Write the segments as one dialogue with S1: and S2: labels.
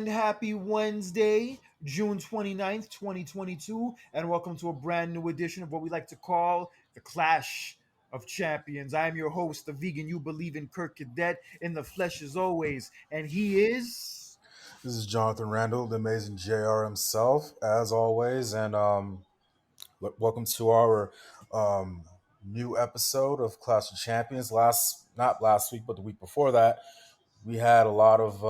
S1: and happy Wednesday, June 29th, 2022, and welcome to a brand new edition of what we like to call the Clash of Champions. I am your host, the vegan you believe in, Kirk Cadet, in the flesh as always, and he is...
S2: This is Jonathan Randall, the amazing JR himself, as always, and welcome to our um, new episode of Clash of Champions. Not last week, but the week before that, we had a lot of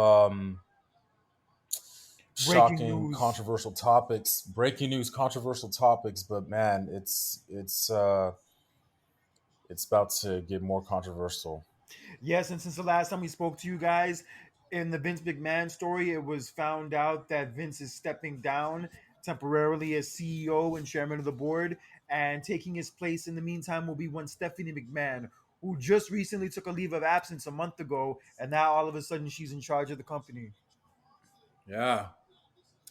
S1: Breaking
S2: shocking,
S1: news.
S2: controversial topics, breaking news, controversial topics. But man, it's about to get more controversial.
S1: Yes, and since the last time we spoke to you guys, in the Vince McMahon story, it was found out that Vince is stepping down temporarily as CEO and chairman of the board, and taking his place in the meantime will be one Stephanie McMahon, who just recently took a leave of absence a month ago, and now all of a sudden she's in charge of the company.
S2: Yeah,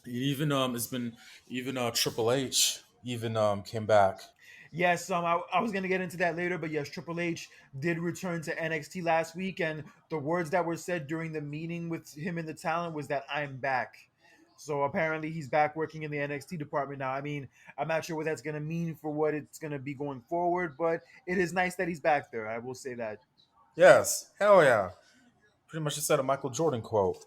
S2: even it's been even Triple H even came back.
S1: Yes, I was going to get into that later, but yes, Triple H did return to NXT last week, and the words that were said during the meeting with him and the talent was that I'm back. So apparently he's back working in the NXT department now. I mean, I'm not sure what that's going to mean for what it's going to be going forward, but it is nice that he's back there. I will say that.
S2: Yes, hell yeah. Pretty much just said a Michael Jordan quote.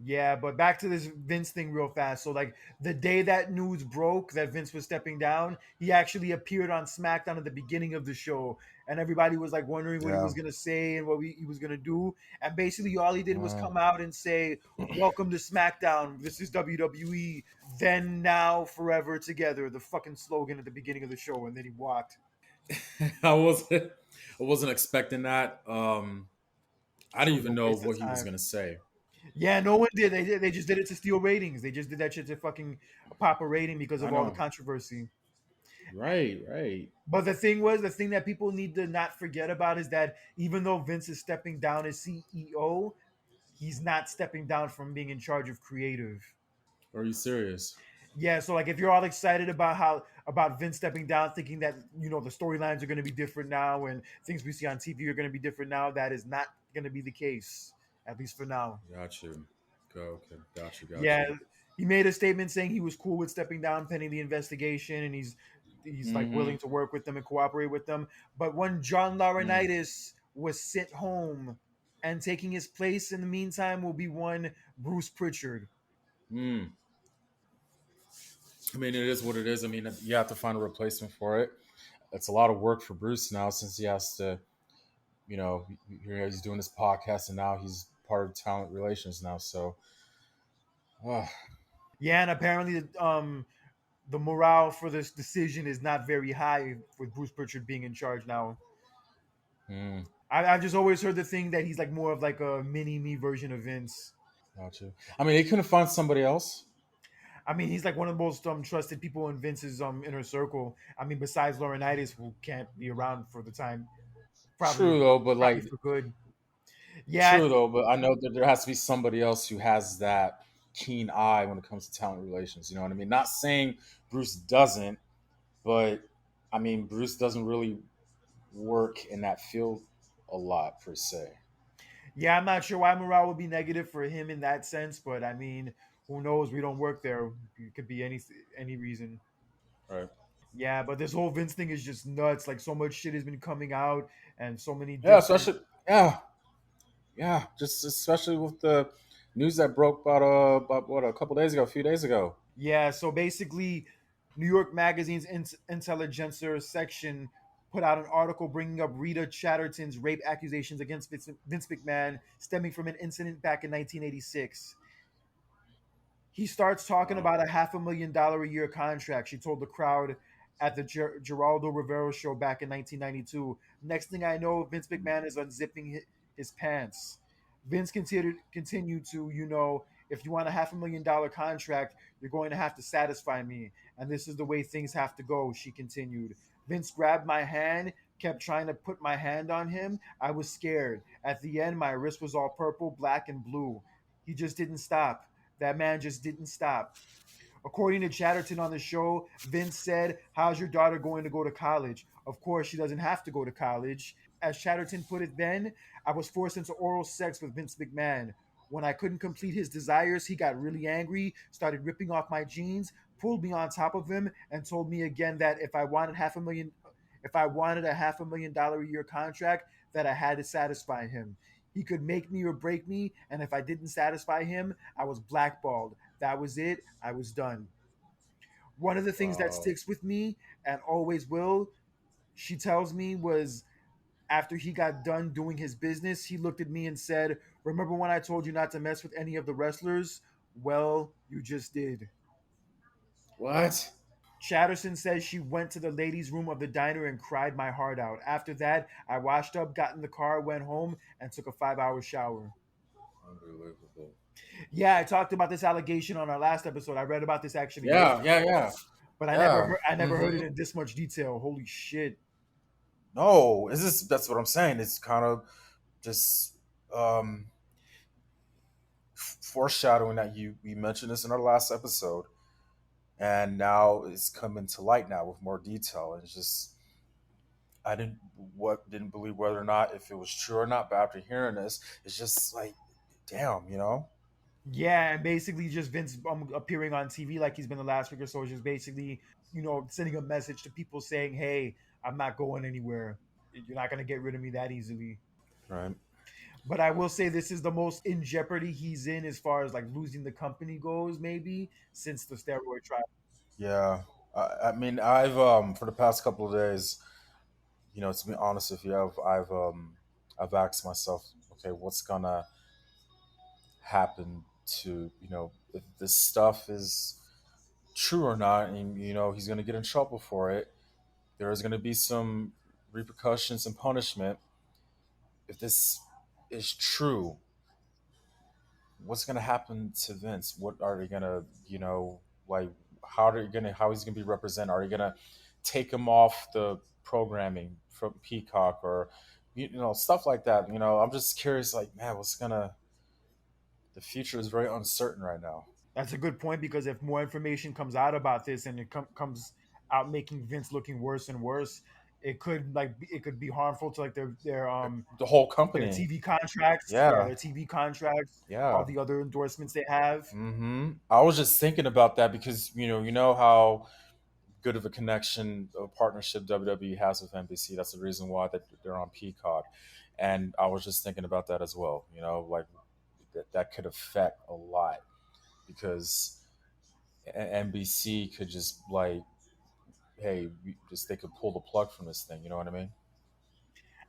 S1: Yeah, but back to this Vince thing real fast. So, like, the day that news broke that Vince was stepping down, he actually appeared on SmackDown at the beginning of the show, and everybody was like wondering what he
S2: Yeah.
S1: was gonna say and what he was gonna do. And basically, all he did was
S2: Mm.
S1: come out and say, "Welcome to SmackDown. This is WWE. Then, now, forever together." The fucking slogan at the beginning of the show, and then he walked.
S2: I wasn't expecting that. I didn't
S1: True,
S2: even
S1: no
S2: know
S1: waste of
S2: what he was
S1: time.
S2: gonna say.
S1: Yeah, no one did. They just did it to steal ratings. They just did that shit to fucking pop a rating because
S2: I
S1: of all the
S2: know.
S1: controversy.
S2: Right, right.
S1: But the thing that people need to not forget about is that even though Vince is stepping down as CEO, he's not stepping down from being in charge of creative.
S2: Are you serious?
S1: Yeah, so like if you're all excited about about Vince stepping down, thinking that the storylines are going to be different now and things we see on TV are going to be different now, that is not going to be the case, at least for now.
S2: Got you. Go. Okay. Got you. Got
S1: Yeah,
S2: you.
S1: he made a statement saying he was cool with stepping down pending the investigation, and he's like
S2: Mm-hmm.
S1: willing to work with them and cooperate with them. But when John
S2: Mm.
S1: Laurinaitis was sent home, and taking his place in the meantime will be one Bruce Pritchard.
S2: Mm. I mean, it is what it is. I mean, you have to find a replacement for it. It's a lot of work for Bruce now since he has to, he's doing this podcast and now he's part of talent relations now. So, uh,
S1: Yeah, and apparently the morale for this decision is not very high with Bruce Pritchard being in charge now.
S2: mm,
S1: I've just always heard the thing that he's like more of like a mini me version of Vince.
S2: got you. I mean, he couldn't find somebody else.
S1: I mean, he's like one of the most trusted people in Vince's inner circle. I mean, besides Laurinaitis, who can't be around for the time, probably
S2: True though, but
S1: probably
S2: like
S1: for good. Yeah,
S2: True though, but I know that there has to be somebody else who has that keen eye when it comes to talent relations. You know what I mean? Not saying Bruce doesn't, but I mean Bruce doesn't really work in that field a lot per se.
S1: yeah. I'm not sure why morale would be negative for him in that sense, but I mean, who knows? We don't work there. It could be any reason.
S2: Right.
S1: Yeah, but this whole Vince thing is just nuts. Like so much shit has been coming out, and so many
S2: Yeah,
S1: different.
S2: especially yeah, just especially with the news that broke about what a couple days ago, a few days ago.
S1: Yeah, so basically, New York Magazine's Intelligencer section put out an article bringing up Rita Chatterton's rape accusations against Vince McMahon stemming from an incident back in 1986. He starts talking
S2: Wow.
S1: about a $500,000 a year contract. She told the crowd at the Geraldo Rivera show back in 1992. Next thing I know, Vince McMahon is unzipping his pants. Vince continued to, if you want a $500,000 contract, you're going to have to satisfy me. And this is the way things have to go, she continued. Vince grabbed my hand, kept trying to put my hand on him. I was scared. At the end, my wrist was all purple, black, and blue. He just didn't stop. That man just didn't stop. According to Chatterton on the show, Vince said, "How's your daughter going to go to college?" Of course, she doesn't have to go to college. As Chatterton put it then, I was forced into oral sex with Vince McMahon. When I couldn't complete his desires, he got really angry, started ripping off my jeans, pulled me on top of him, and told me again that if I wanted a $500,000 a year contract, that I had to satisfy him. He could make me or break me, and if I didn't satisfy him, I was blackballed. That was it. I was done. One of the things that
S2: Wow.
S1: sticks with me and always will, she tells me, was after he got done doing his business, he looked at me and said, "Remember when I told you not to mess with any of the wrestlers? Well, you just did."
S2: What?
S1: Chatterson says she went to the ladies' room of the diner and cried my heart out. After that, I washed up, got in the car, went home, and took a 5 hour shower.
S2: Unbelievable.
S1: Yeah, I talked about this allegation on our last episode. I read about this actually
S2: Yeah,
S1: yesterday,
S2: yeah, yeah,
S1: but
S2: yeah.
S1: I never heard it
S2: Hmm.
S1: in this much detail. Holy shit.
S2: No, is this? That's what I'm saying. It's kind of just um, foreshadowing that you mentioned this in our last episode, and now it's coming to light now with more detail. And it's just I didn't believe whether or not if it was true or not, but after hearing this, it's just like, damn, you know.
S1: Yeah, and basically just Vince appearing on TV like he's been the last week or so, just basically, sending a message to people saying, "Hey, I'm not going anywhere. You're not gonna get rid of me that easily."
S2: Right.
S1: But I will say this is the most in jeopardy he's in as far as like losing the company goes, maybe since the steroid trial.
S2: Yeah. I mean, I've for the past couple of days, to be honest with you, I've asked myself, okay, what's gonna happen to if this stuff is true or not, and he's gonna get in trouble for it. There is gonna be some repercussions and punishment. If this is true, what's gonna happen to Vince? What are they gonna, like how he's gonna be represented? Are they gonna take him off the programming from Peacock or stuff like that? I'm just curious. Like, man, the future is very uncertain right now.
S1: That's a good point because if more information comes out about this and it comes out making Vince looking worse and worse, it could be harmful to like
S2: The whole
S1: their
S2: company.
S1: TV contracts, yeah,
S2: Yeah,
S1: their TV contracts, all
S2: yeah.
S1: the other endorsements they have.
S2: I was just thinking about that because you know how good of a connection of partnership WWE has with NBC. That's the reason why they're on Peacock, and I was just thinking about that as well. Like that could affect a lot because NBC could just like, hey, just they could pull the plug from this thing. You know what I mean?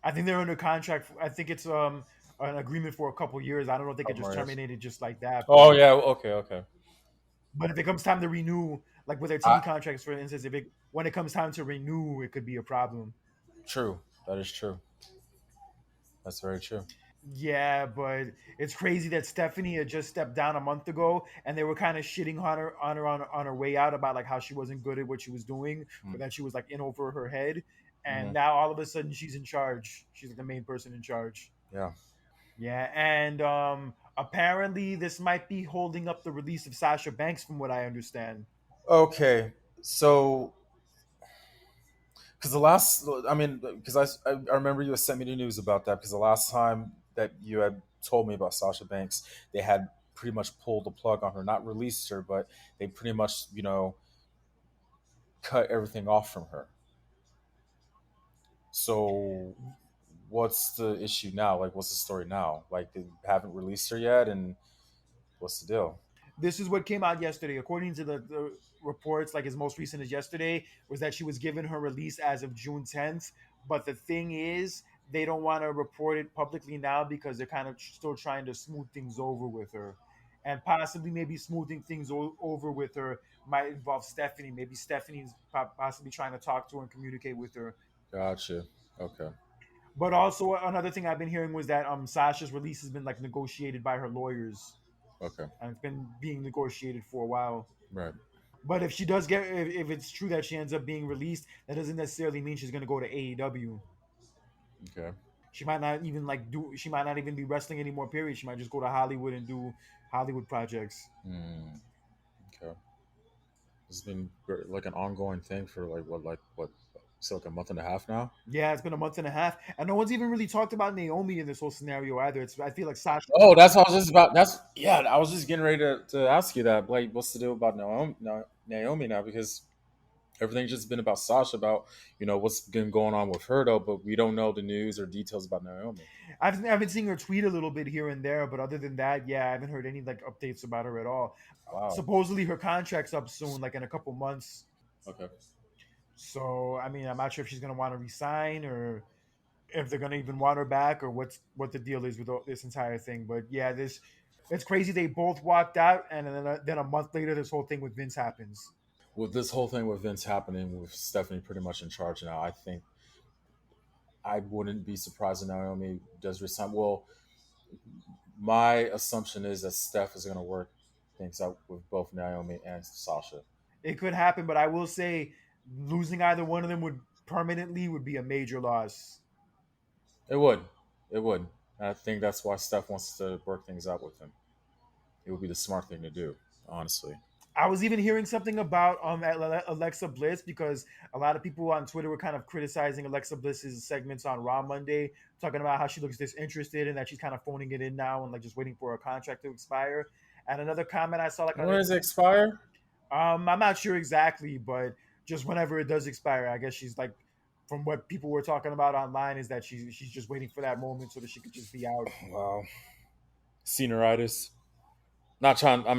S1: I think they're under contract. I think it's an agreement for a couple years. I don't know if they could
S2: Couple
S1: just
S2: more years.
S1: terminate it just like that,
S2: Oh yeah. Okay. Okay.
S1: but if it comes time to renew, like with their
S2: I,
S1: TV contracts, for instance, if it when it comes time to renew, it could be a problem.
S2: true. That is true. That's very true.
S1: Yeah, but it's crazy that Stephanie had just stepped down a month ago, and they were kind of shitting on her way out about like how she wasn't good at what she was doing, or that she was like in over her head. And
S2: Mm-hmm.
S1: now all of a sudden she's in charge. She's like the main person in charge.
S2: Yeah.
S1: Yeah, and apparently this might be holding up the release of Sasha Banks, from what I understand.
S2: Okay. So because the last, I mean, because I remember you had sent me the news about that because the last time that you had told me about Sasha Banks, they had pretty much pulled the plug on her, not released her, but they pretty much cut everything off from her. So what's the issue now? Like, what's the story now? Like, they haven't released her yet, and what's the deal?
S1: This is what came out yesterday, according to the reports. Like as most recent as yesterday, was that she was given her release as of June 10th. But the thing is, they don't want to report it publicly now because they're kind of still trying to smooth things over with her, and possibly maybe smoothing things over with her might involve Stephanie. Maybe Stephanie's possibly trying to talk to her and communicate with her.
S2: Gotcha. Okay.
S1: But also another thing I've been hearing was that Sasha's release has been like negotiated by her lawyers,
S2: Okay.
S1: and it's been being negotiated for a while.
S2: Right.
S1: But if she does get, if it's true that she ends up being released, that doesn't necessarily mean she's going to go to AEW.
S2: Okay.
S1: She might not even like do. She might not even be wrestling anymore. Period. She might just go to Hollywood and do Hollywood projects.
S2: Mm, okay. It's been like an ongoing thing for like what So like a month and a half now.
S1: Yeah, it's been a month and a half, and no one's even really talked about Naomi in this whole scenario either. I feel like Sasha.
S2: Oh, that's what I was just about. That's yeah. I was just getting ready to ask you that. Like, what's the deal about Naomi, Naomi now? Because everything's just been about Sasha, about what's been going on with her though, but we don't know the news or details about Naomi.
S1: I've been seeing her tweet a little bit here and there, but other than that, yeah, I haven't heard any like updates about her at all.
S2: Wow.
S1: Supposedly her contract's up soon, like in a couple months.
S2: Okay.
S1: So I mean, I'm not sure if she's gonna want to resign or if they're gonna even want her back or what the deal is with this entire thing. But yeah, this it's crazy. They both walked out, and then a month later, this whole thing with Vince happens.
S2: With this whole thing with Vince happening, with Stephanie pretty much in charge now, I think I wouldn't be surprised if Naomi does resign. Well, my assumption is that Steph is going to work things out with both Naomi and Sasha.
S1: It could happen, but I will say losing either one of them would permanently would be a major loss.
S2: It would. It would. And I think that's why Steph wants to work things out with him. It would be the smart thing to do, honestly.
S1: I was even hearing something about Alexa Bliss because a lot of people on Twitter were kind of criticizing Alexa Bliss's segments on Raw Monday, talking about how she looks disinterested and that she's kind of phoning it in now and like just waiting for her contract to expire. And another comment I saw like
S2: When does it expire?
S1: I'm not sure exactly, but just whenever it does expire, I guess she's like from what people were talking about online is that she's just waiting for that moment so that she could just be out.
S2: Wow. Senioritis. Not trying. I'm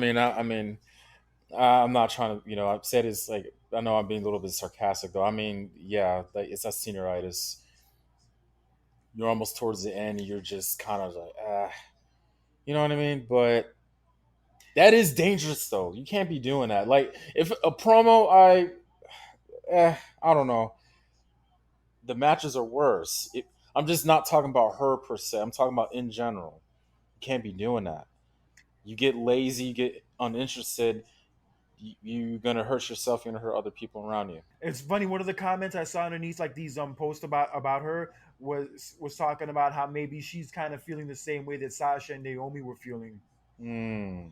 S2: not trying to. I've said it's like I know I'm being a little bit sarcastic though. I mean, yeah, like it's that senioritis. You're almost towards the end. And you're just kind of like, you know what I mean? But that is dangerous though. You can't be doing that. Like if a promo, I don't know. The matches are worse. I'm just not talking about her per se. I'm talking about in general. You can't be doing that. You get lazy, you get uninterested. You're gonna hurt yourself. You're gonna hurt other people around you.
S1: It's funny. One of the comments I saw underneath like these posts about her was talking about how maybe she's kind of feeling the same way that Sasha and Naomi were feeling.
S2: Mm,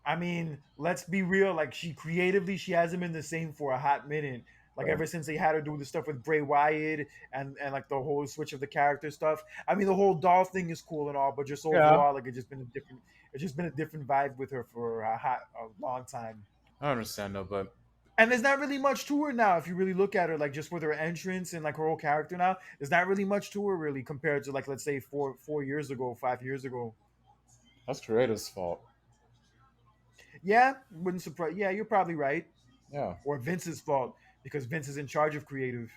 S1: I mean, let's be real. Like she creatively, she hasn't been the same for a hot minute. Like
S2: right.
S1: ever since they had her doing the stuff with Bray Wyatt and like the whole switch of the character stuff. I mean, the whole doll thing is cool and all, but just
S2: Yeah,
S1: overall, like it's just been a different vibe with her for a long time.
S2: I understand though, but
S1: And there's not really much to her now if you really look at her, like just with her entrance and like her whole character now. There's not really much to her really compared to like let's say 4 years ago, 5 years ago.
S2: that's creative's fault.
S1: Yeah, wouldn't surprise. Yeah, you're probably right.
S2: Yeah,
S1: Or Vince's fault because Vince is in charge of creative.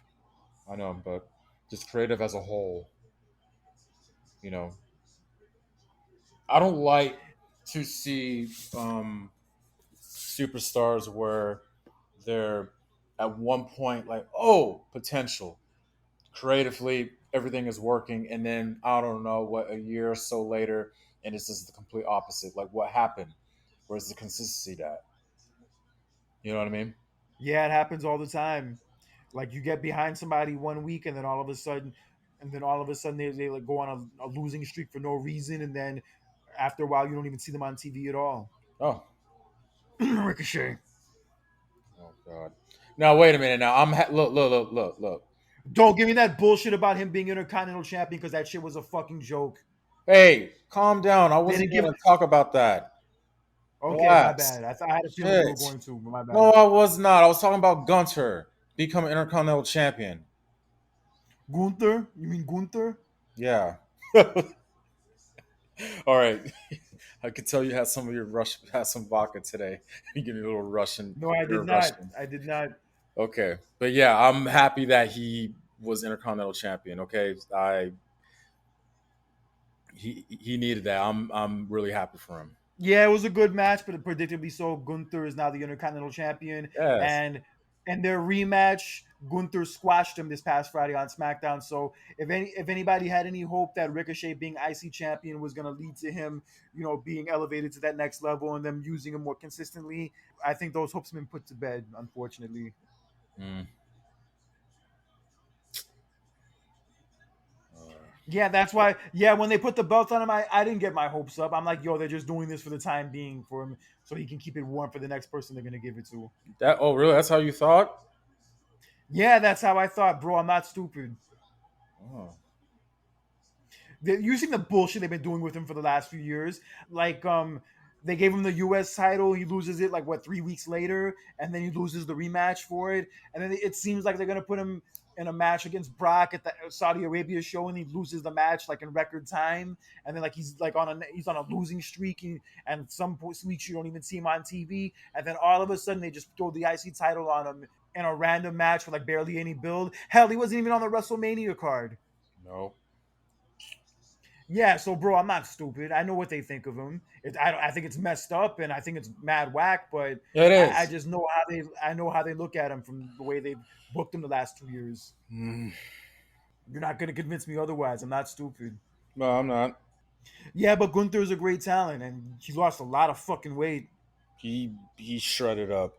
S2: I know, but just creative as a whole. You know, I don't like to see superstars where they're at one point like, oh, potential. Creatively, everything is working, and then I don't know what a year or so later, and it's just the complete opposite. Like what happened? Where's the consistency that? You know what I mean?
S1: Yeah, it happens all the time. Like you get behind somebody 1 week, and then all of a sudden they like go on a losing streak for no reason, and then after a while you don't even see them on TV at all.
S2: Oh,
S1: Ricochet.
S2: oh God. Now wait a minute. Now look.
S1: Don't give me that bullshit about him being Intercontinental Champion because that shit was a fucking joke.
S2: Hey, calm down. I
S1: They
S2: wasn't
S1: didn't give.
S2: going to talk about that.
S1: Okay, my
S2: Relax.
S1: bad. I had a feeling you were
S2: Shit.
S1: going to, but my
S2: No,
S1: bad.
S2: I was not. I was talking about Gunter becoming Intercontinental Champion.
S1: Gunther? You mean Gunther?
S2: Yeah. All right. I could tell you had some of your had some vodka today. You get a little Russian.
S1: No, I did
S2: You're
S1: not.
S2: Russian.
S1: I did not.
S2: Okay, but yeah, I'm happy that he was Intercontinental Champion. Okay, he needed that. I'm really happy for him.
S1: Yeah, it was a good match, but predictably so. Gunther is now the Intercontinental Champion,
S2: Yes.
S1: and their rematch, Gunther squashed him this past Friday on SmackDown. So if anybody had any hope that Ricochet being IC champion was going to lead to him, being elevated to that next level and them using him more consistently, I think those hopes have been put to bed, unfortunately.
S2: Mm.
S1: Yeah, that's why. Yeah, when they put the belt on him, I didn't get my hopes up. I'm like, yo, they're just doing this for the time being for him, so he can keep it warm for the next person they're gonna give it to.
S2: That oh really? That's how you thought?
S1: Yeah, that's how I thought, bro. I'm not stupid.
S2: Oh,
S1: They're using the bullshit they've been doing with him for the last few years. Like, they gave him the U.S. title. He loses it like what 3 weeks later, and then he loses the rematch for it. And then it seems like they're gonna put him in a match against Brock at the Saudi Arabia show, and he loses the match like in record time. And then like he's on a losing streak, and some weeks you don't even see him on TV. And then all of a sudden they just throw the IC title on him in a random match with like barely any build. Hell, he wasn't even on the WrestleMania card.
S2: no.
S1: Yeah, so bro, I'm not stupid. I know what they think of him. I think it's messed up, and I think it's mad whack. But
S2: It
S1: I
S2: is.
S1: just know how they look at him from the way they've booked him the last 2 years.
S2: Mm,
S1: You're not gonna convince me otherwise. I'm not stupid.
S2: no, I'm not.
S1: Yeah, but Gunther's a great talent, and he lost a lot of fucking weight.
S2: He shredded up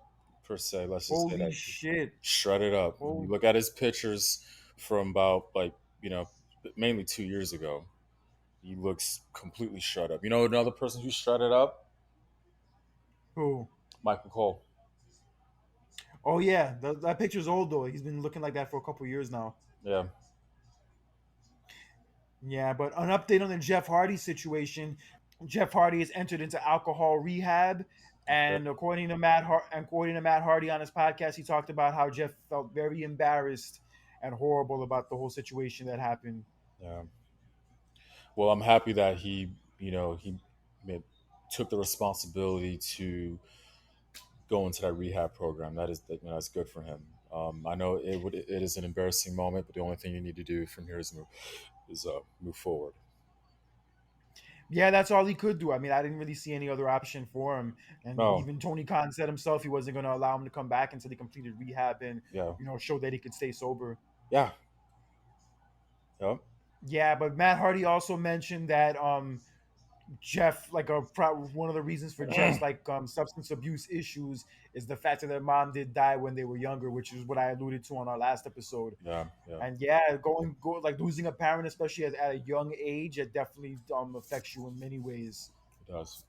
S2: per se. Let's just say
S1: Holy
S2: that
S1: shit!
S2: shredded up. When you
S1: Oh,
S2: look at his pictures from about like mainly 2 years ago, he looks completely shredded up. You know another person who's shredded up?
S1: oh,
S2: Michael Cole.
S1: oh yeah. That picture's old though. He's been looking like that for a couple years now.
S2: Yeah.
S1: Yeah, but an update on the Jeff Hardy situation. Jeff Hardy has entered into alcohol rehab,
S2: Okay.
S1: and according to Matt Hardy on his podcast, he talked about how Jeff felt very embarrassed and horrible about the whole situation that happened.
S2: Yeah. Well, I'm happy that he ma- took the responsibility to go into that rehab program. That's good for him. I know it is an embarrassing moment, but the only thing you need to do from here is move forward.
S1: Yeah, that's all he could do. I mean, I didn't really see any other option for him. And
S2: No.
S1: even Tony Khan said himself he wasn't going to allow him to come back until he completed rehab and
S2: Yeah.
S1: show that he could stay sober.
S2: Yeah. Yep.
S1: Yeah, but Matt Hardy also mentioned that Jeff, like one of the reasons for Jeff's like substance abuse issues is the fact that their mom did die when they were younger, which is what I alluded to on our last episode.
S2: Yeah. Yeah.
S1: And yeah, like losing a parent, especially at a young age, it definitely affects you in many ways.
S2: It does.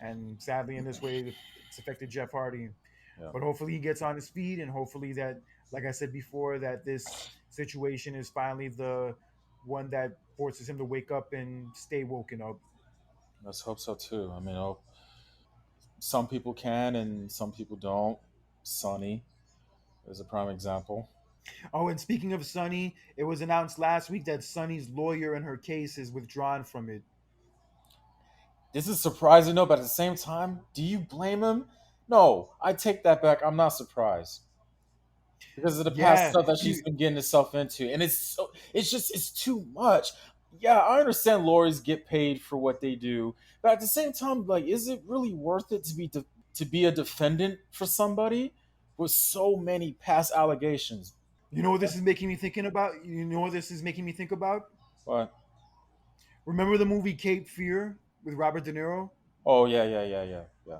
S1: And sadly, in this way, it's affected Jeff Hardy.
S2: Yeah.
S1: But hopefully, he gets on his feet, and hopefully that, like I said before, that this situation is finally the one that forces him to wake up and stay woken up.
S2: Let's hope so too. I mean, some people can and some people don't. Sonny is a prime example.
S1: Oh, and speaking of Sunny, it was announced last week that Sunny's lawyer in her case is withdrawn from it.
S2: This is surprising, though, but at the same time, do you blame him? No, I take that back. I'm not surprised because of the past
S1: Yeah,
S2: stuff that she's
S1: you
S2: been getting herself into, and it's too much. Yeah, I understand lawyers get paid for what they do, but at the same time, like, is it really worth it to be a defendant for somebody with so many past allegations?
S1: you know what this is making me thinking about? You know what this is making me think about?
S2: But
S1: Remember the movie Cape Fear with Robert De Niro?
S2: oh yeah, yeah, yeah, yeah, yeah.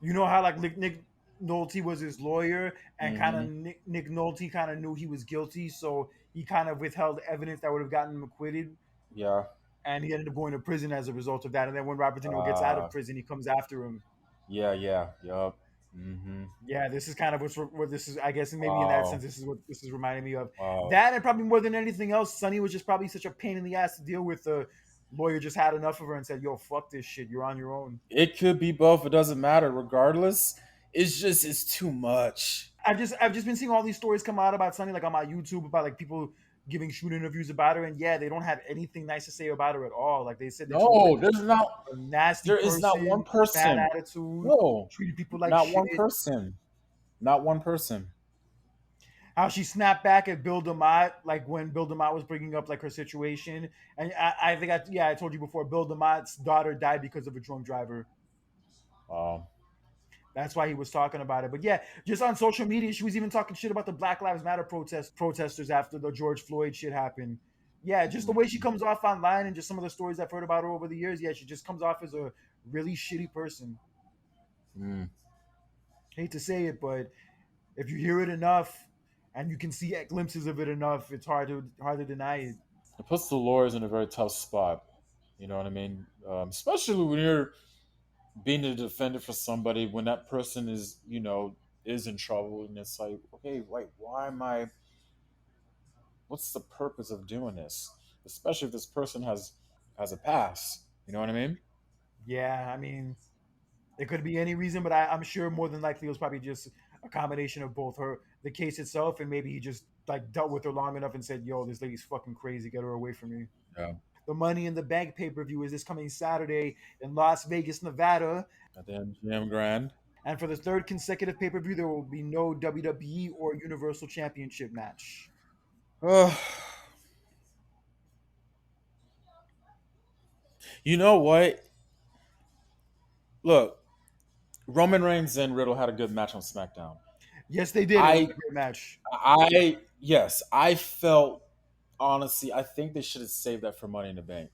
S1: You know how like Nick Nolte was his lawyer, and kind of
S2: Hmm.
S1: Nick Nolte kind of knew he was guilty, so he kind of withheld evidence that would have gotten him acquitted,
S2: Yeah.
S1: and he ended up going to prison as a result of that. And then when Robert De Niro gets out of
S2: Uh,
S1: prison, he comes after him.
S2: yeah, yeah, yup. Hmm.
S1: Yeah, this is kind of what this is. I guess maybe in that sense,
S2: Wow.
S1: this is what this is reminding me of.
S2: Wow.
S1: That and probably more than anything else, Sonny was just probably such a pain in the ass to deal with. The lawyer just had enough of her and said, "Yo, fuck this shit. You're on your own."
S2: It could be both. It doesn't matter. Regardless, it's too much.
S1: I've just been seeing all these stories come out about Sonny, like on my YouTube, about like people giving shoot interviews about her, and yeah, they don't have anything nice to say about her at all. Like they said that she was like
S2: No,
S1: a nasty
S2: there is not one
S1: person, bad
S2: person.
S1: attitude,
S2: No,
S1: treated people like
S2: not one
S1: shit.
S2: person. Not one person.
S1: How she snapped back at Bill DeMott, like when Bill DeMott was bringing up like her situation, and I think I told you before, Bill DeMott's daughter died because of a drunk driver.
S2: Wow.
S1: That's why he was talking about it. But yeah, just on social media, she was even talking shit about the Black Lives Matter protesters after the George Floyd shit happened. Yeah, just the way she
S2: Mhm.
S1: comes off online and just some of the stories I've heard about her over the years. Yeah, she just comes off as a really shitty person.
S2: Mm.
S1: Hate to say it, but if you hear it enough and you can see glimpses of it enough, it's hard to deny it.
S2: It puts the lawyers in a very tough spot. You know what I mean? Especially when you're being a defender for somebody when that person is is in trouble, and it's like, okay, like why am I? What's the purpose of doing this? Especially if this person has a past. You know what I mean?
S1: Yeah, I mean, it could be any reason, but I'm sure more than likely it was probably just a combination of both her, the case itself, and maybe he just like dealt with her long enough and said, "Yo, this lady's fucking crazy. Get her away from me."
S2: Yeah.
S1: The Money in the Bank pay per view is this coming Saturday in Las Vegas, Nevada.
S2: At the MGM Grand.
S1: And for the third consecutive pay per view, there will be no WWE or Universal Championship match.
S2: You know what? Look, Roman Reigns and Riddle had a good match on SmackDown.
S1: Yes, they did. It was a
S2: I,
S1: great match.
S2: yes, I felt honestly, I think they should have saved that for Money in the Bank.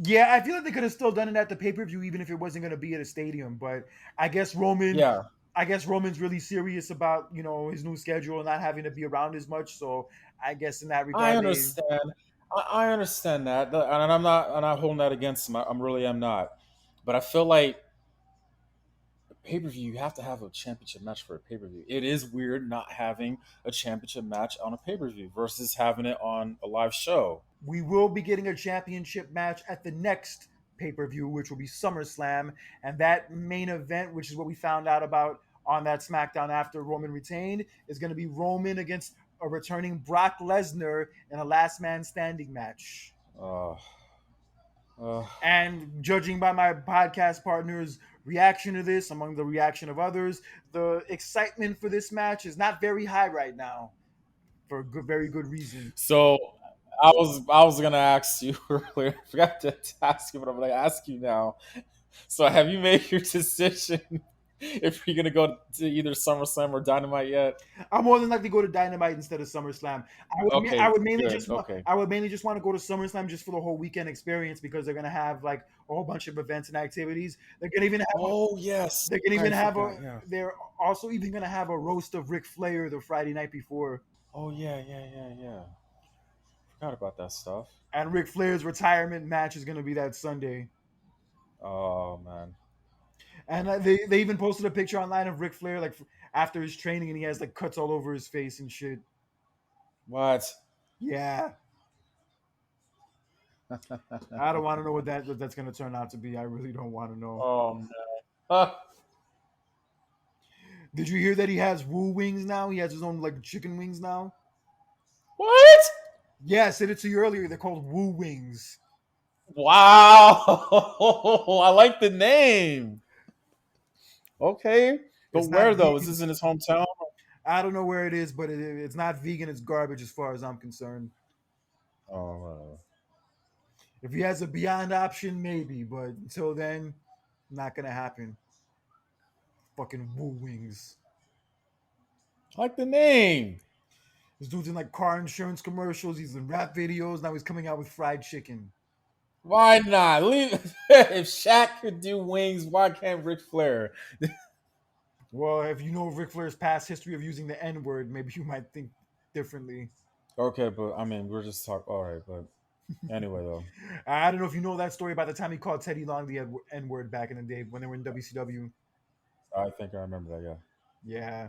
S1: Yeah, I feel like they could have still done it at the pay per view, even if it wasn't going to be at a stadium. But I guess Roman,
S2: Yeah,
S1: I guess Roman's really serious about his new schedule and not having to be around as much. So I guess in that
S2: I
S1: regard, they
S2: understand. I understand that, and I'm not holding that against him. I'm really am not. But I feel like pay per view, you have to have a championship match for a pay per view. It is weird not having a championship match on a pay per view versus having it on a live show.
S1: we will be getting a championship match at the next pay per view, which will be SummerSlam, and that main event, which is what we found out about on that SmackDown after Roman retained, is going to be Roman against a returning Brock Lesnar in a last man standing match.
S2: Uh, uh,
S1: And judging by my podcast partner's reaction to this, among the reaction of others, the excitement for this match is not very high right now for good, very good reason.
S2: so I was gonna ask you earlier. I forgot to ask you, but I'm gonna ask you now. So have you made your decision if you're gonna go to either SummerSlam or Dynamite yet?
S1: I'll more than likely go to Dynamite instead of SummerSlam. I
S2: Okay,
S1: would mainly
S2: good.
S1: just
S2: Okay.
S1: I would mainly just want to go to SummerSlam just for the whole weekend experience because they're gonna have like a whole bunch of events and activities.
S2: Oh yes,
S1: They're gonna
S2: I
S1: even have
S2: forgot.
S1: a
S2: Yeah.
S1: they're also even gonna have a roast of Ric Flair the Friday night before.
S2: Oh yeah, yeah, yeah, yeah. Forgot about that stuff.
S1: And Ric Flair's retirement match is gonna be that Sunday.
S2: Oh man.
S1: And they even posted a picture online of Ric Flair like after his training, and he has like cuts all over his face and shit.
S2: What?
S1: Yeah, I don't want to know what that's gonna turn out to be. I really don't want to know.
S2: Oh man. Huh.
S1: Did you hear that he has Woo wings now? He has his own like chicken wings now.
S2: What?
S1: Yeah, I said it to you earlier. They're called Woo wings.
S2: Wow. I like the name. Okay. But
S1: It's not
S2: where though? Is
S1: vegan.
S2: this in his hometown?
S1: I don't know where it is, but it's not vegan. It's garbage as far as I'm concerned.
S2: Oh.
S1: If he has a Beyond option, maybe, but until then, not gonna happen. Fucking Woo wings.
S2: I like the name.
S1: This dude's in like car insurance commercials. He's in rap videos. Now he's coming out with fried chicken.
S2: Why not? If Shaq could do wings, why can't Ric Flair?
S1: Well, if you know Ric Flair's past history of using the N word, maybe you might think differently.
S2: Okay, but I mean, we're just talking. All right, but anyway, though.
S1: I don't know if you know that story about the time he called Teddy Long the N word back in the day when they were in WCW.
S2: I think I remember that. Yeah.
S1: Yeah.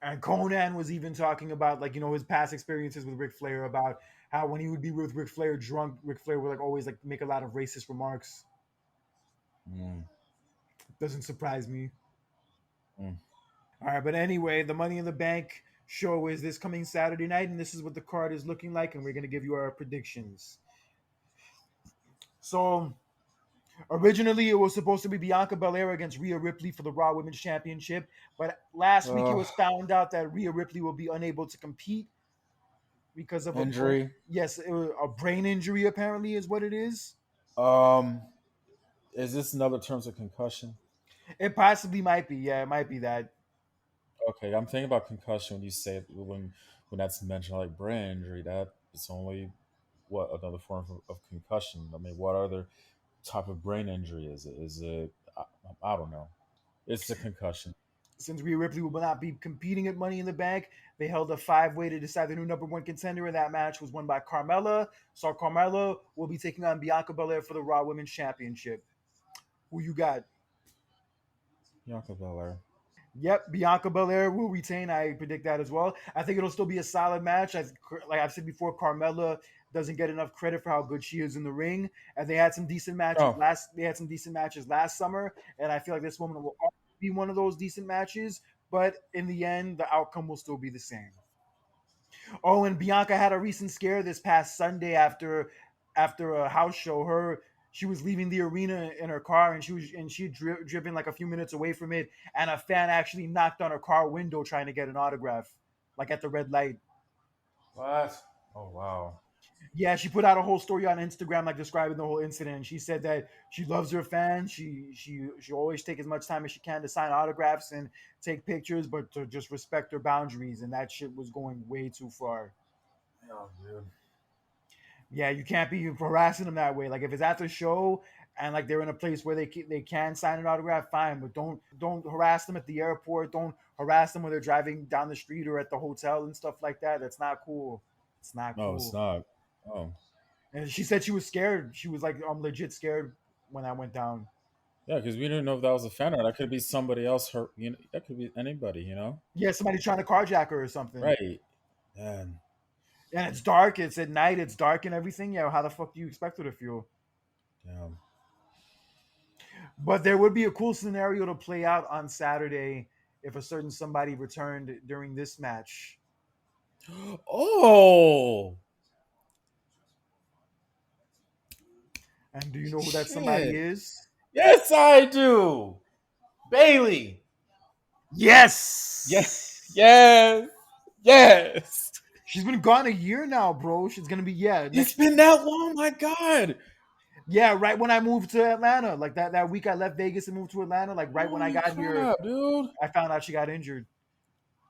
S1: And Conan was even talking about like his past experiences with Ric Flair about how when he would be with Ric Flair drunk, Ric Flair would like always like make a lot of racist remarks.
S2: Mm,
S1: Doesn't surprise me.
S2: mm.
S1: All right, but anyway, the Money in the Bank show is this coming Saturday night, and this is what the card is looking like, and we're gonna give you our predictions. So originally, it was supposed to be Bianca Belair against Rhea Ripley for the Raw Women's Championship, but last week it
S2: Uh,
S1: was found out that Rhea Ripley will be unable to compete because of
S2: Injury.
S1: yes, it was a brain injury. Apparently, is what it is.
S2: Um, is this another terms of concussion?
S1: It possibly might be. Yeah, it might be that.
S2: Okay, I'm thinking about concussion when you say when that's mentioned, like brain injury. That is only what another form of concussion. I mean, what other type of brain injury is it? Is it? I don't know. It's a concussion.
S1: Since Rhea Ripley will not be competing at Money in the Bank, they held a five-way to decide the new number one contender, and that match was won by Carmella. So Carmella will be taking on Bianca Belair for the Raw Women's Championship. Who you got?
S2: Bianca Belair.
S1: Yep, Bianca Belair will retain. I predict that as well. I think it'll still be a solid match. Like I've said before, Carmella doesn't get enough credit for how good she is in the ring, and they had some decent matches
S2: Oh,
S1: last. They had some decent matches last summer, and I feel like this woman will always be one of those decent matches. But in the end, the outcome will still be the same. Oh, and Bianca had a recent scare this past Sunday after a house show. She was leaving the arena in her car, and she had driven like a few minutes away from it, and a fan actually knocked on her car window trying to get an autograph, like at the red light.
S2: what? Oh wow.
S1: Yeah, she put out a whole story on Instagram, like describing the whole incident. And she said that she loves her fans. She always take as much time as she can to sign autographs and take pictures, but to just respect her boundaries. And that shit was going way too far.
S2: Oh, dude.
S1: Yeah, you can't be harassing them that way. Like if it's at the show and like they're in a place where they can sign an autograph, fine, but don't harass them at the airport. Don't harass them when they're driving down the street or at the hotel and stuff like that. That's not cool. It's not
S2: No, it's
S1: cool.
S2: not. Oh,
S1: And she said she was scared. She was like, I'm legit scared when I went down.
S2: yeah, because we didn't know if that was a fan or that could be somebody else. Hurt, that could be anybody.
S1: Yeah, somebody trying to carjack her or something.
S2: Right? Man,
S1: And it's dark. It's at night. It's dark and everything. Yeah, how the fuck do you expect her to feel?
S2: damn.
S1: But there would be a cool scenario to play out on Saturday if a certain somebody returned during this match.
S2: Oh
S1: And do you know who that somebody
S2: shit!
S1: is?
S2: Yes, I do. Bailey. Yeah.
S1: Yes.
S2: Yes. Yes.
S1: She's been gone a year now, bro. She's gonna be
S2: It's
S1: next.
S2: been that long. My God.
S1: Yeah, right when I moved to Atlanta, like that week I left Vegas and moved to Atlanta. Like right when I
S2: Holy
S1: got here,
S2: crap, dude.
S1: I found out she got injured.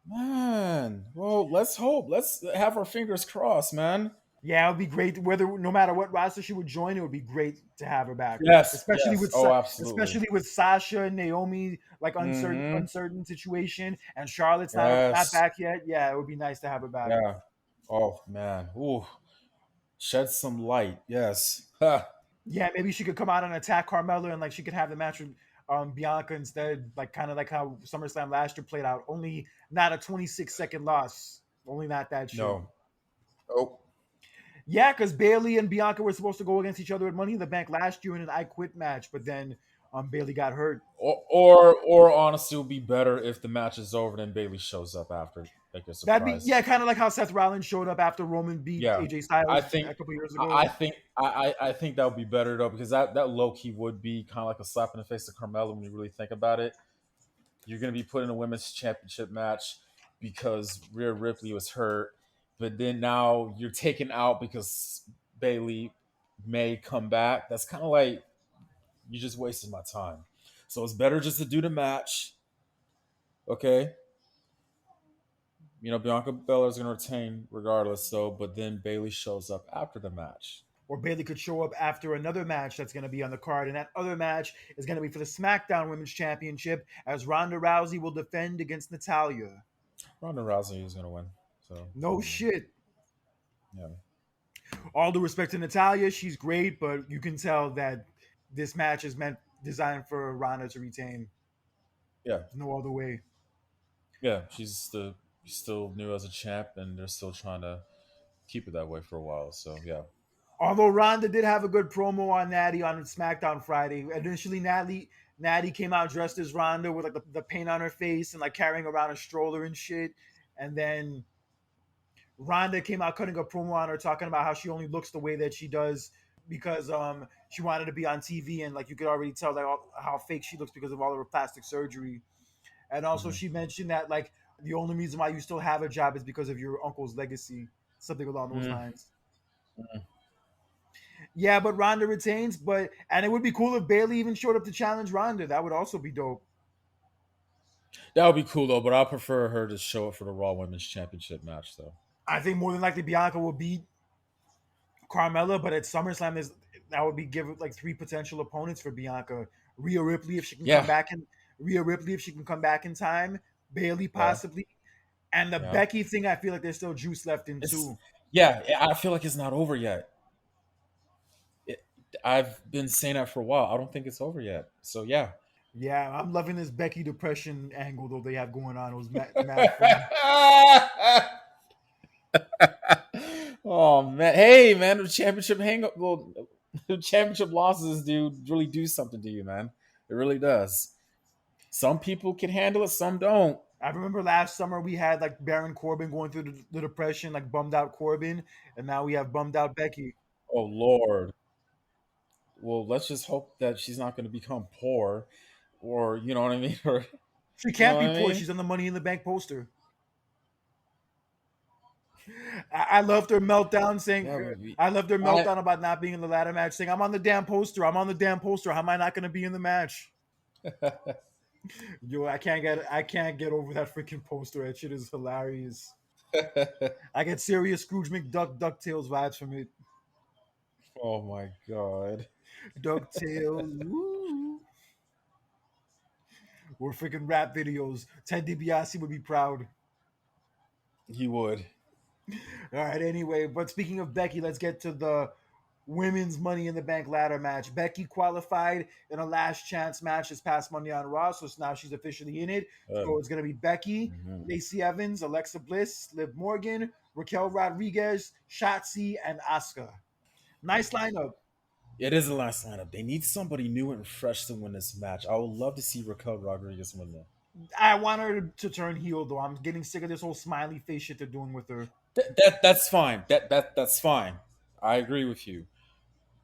S2: Man. Well, let's hope. Let's have our fingers crossed, man.
S1: Yeah, it would be great. Whether no matter what roster she would join, it would be great to have her back.
S2: Yes.
S1: Especially
S2: Yes.
S1: with
S2: Oh, absolutely.
S1: especially with Sasha and Naomi, like
S2: Mm-hmm.
S1: uncertain situation, and Charlotte's not
S2: Yes.
S1: back yet. Yeah, it would be nice to have her back.
S2: Yeah. Oh man. Ooh. Shed some light. Yes. Ha.
S1: Yeah, maybe she could come out and attack Carmella, and like she could have the match with Bianca instead, like kind of like how SummerSlam last year played out. Only not a 26-second loss. Only not that shit.
S2: No. Oh.
S1: Yeah, because Bailey and Bianca were supposed to go against each other at Money in the Bank last year in an I Quit match, but then Bailey got hurt.
S2: Or honestly, it would be better if the match is over and Bailey shows up after, like a
S1: That'd be
S2: surprise.
S1: yeah, kind of like how Seth Rollins showed up after Roman beat
S2: Yeah,
S1: AJ
S2: I
S1: Styles
S2: think
S1: a couple years
S2: I
S1: ago.
S2: think I think that would be better though because that low key would be kind of like a slap in the face to Carmella when you really think about it. You're going to be put in a women's championship match because Rhea Ripley was hurt, but then now you're taken out because Bailey may come back. That's kind of like you just wasted my time. So it's better just to do the match. Okay, Bianca Belair is going to retain regardless, though. But then Bailey shows up after the match.
S1: Or Bailey could show up after another match that's going to be on the card, and that other match is going to be for the SmackDown Women's Championship as Ronda Rousey will defend against Natalia.
S2: Ronda Rousey is going to win. So
S1: No shit.
S2: yeah,
S1: All due respect to Natalia, she's great, but you can tell that this match is designed for Ronda to retain.
S2: yeah,
S1: There's no other way.
S2: yeah. She's still new as a champ, and they're still trying to keep it that way for a while. So yeah,
S1: Although Ronda did have a good promo on Natty on SmackDown Friday. Initially, Natty came out dressed as Ronda with like the paint on her face and like carrying around a stroller and shit. And then Ronda came out cutting a promo on her, talking about how she only looks the way that she does because she wanted to be on TV, and like you could already tell that how fake she looks because of all of her plastic surgery. And also
S2: hmm
S1: she mentioned that like the only reason why you still have a job is because of your uncle's legacy, something along those
S2: mm
S1: lines. Yeah, but Ronda retains. And it would be cool if Bailey even showed up to challenge Ronda. That would also be dope.
S2: that would be cool though. But I prefer her to show up for the Raw Women's Championship match though.
S1: I think more than likely Bianca will beat Carmella, but at SummerSlam, that would be give like three potential opponents for Bianca. Rhea Ripley if she can come
S2: Yeah,
S1: back in Rhea Ripley if she can come back in time. Bailey
S2: yeah,
S1: possibly. And the
S2: yeah.
S1: Becky thing, I feel like there's still juice left in
S2: It's
S1: too.
S2: yeah. I feel like it's not over yet. It, I've been saying that for a while. I don't think it's over yet. So yeah.
S1: Yeah, I'm loving this Becky depression angle though they have going on. It was mad funny.
S2: Oh man, hey man, the championship hang up, well, the championship losses do really do something to you, man. It really does. Some people can handle it, some don't.
S1: I remember last summer we had like Baron Corbin going through the depression, like bummed out Corbin, and now we have bummed out Becky.
S2: Oh Lord. Well, let's just hope that she's not going to become poor, or you know what I mean, or
S1: She
S2: you know
S1: can't
S2: what
S1: be
S2: I
S1: poor.
S2: mean.
S1: She's on the Money in the Bank poster. I loved her meltdown saying,
S2: Yeah, but
S1: I loved her
S2: I
S1: meltdown about not being in the ladder match, saying, I'm on the damn poster. I'm on the damn poster. How am I not going to be in the match? Yo, I can't get over that freaking poster. That shit is hilarious. I get serious Scrooge McDuck DuckTales vibes from it.
S2: oh my god,
S1: DuckTales, woo. Or freaking rap videos. Ted DiBiase would be proud.
S2: he would.
S1: All right, anyway, but speaking of Becky, let's get to the women's Money in the Bank ladder match. Becky qualified in a last chance match this past Monday on Raw, so now she's officially in it. So it's going to be Becky,
S2: Mhm.
S1: Lacey Evans, Alexa Bliss, Liv Morgan, Raquel Rodriguez, Shotzi, and Asuka. Nice lineup.
S2: It is the last lineup. They need somebody new and fresh to win this match. I would love to see Raquel Rodriguez win that.
S1: I want her to turn heel, though. I'm getting sick of this whole smiley face shit they're doing with her.
S2: That's fine. That's fine. I agree with you.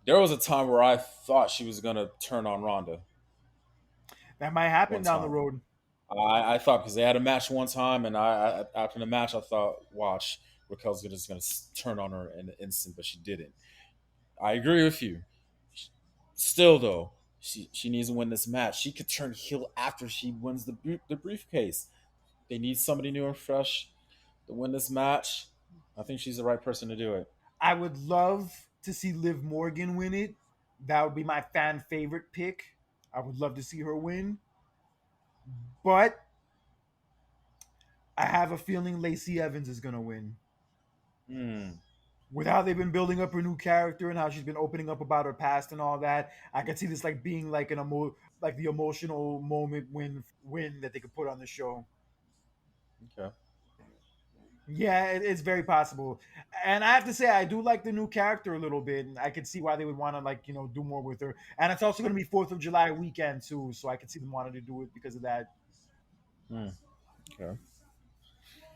S2: There was a time where I thought she was gonna turn on Ronda.
S1: That might happen
S2: One
S1: down the
S2: time,
S1: road.
S2: I thought because they had a match one time, and I after the match I thought, watch, Raquel's just gonna turn on her in an instant, but she didn't. I agree with you. Still though, she needs to win this match. She could turn heel after she wins the briefcase. They need somebody new and fresh to win this match. I think she's the right person to do it.
S1: I would love to see Liv Morgan win it. That would be my fan favorite pick. I would love to see her win. But I have a feeling Lacey Evans is going to win.
S2: Hmm.
S1: With how they've been building up her new character and how she's been opening up about her past and all that, I could see this like being like like the emotional moment win that they could put on the show.
S2: Okay.
S1: Yeah, it's very possible. And I have to say, I do like the new character a little bit. And I could see why they would want to, like, do more with her. And it's also going to be 4th of July weekend, too. So I could see them wanting to do it because of that.
S2: Hmm. Okay.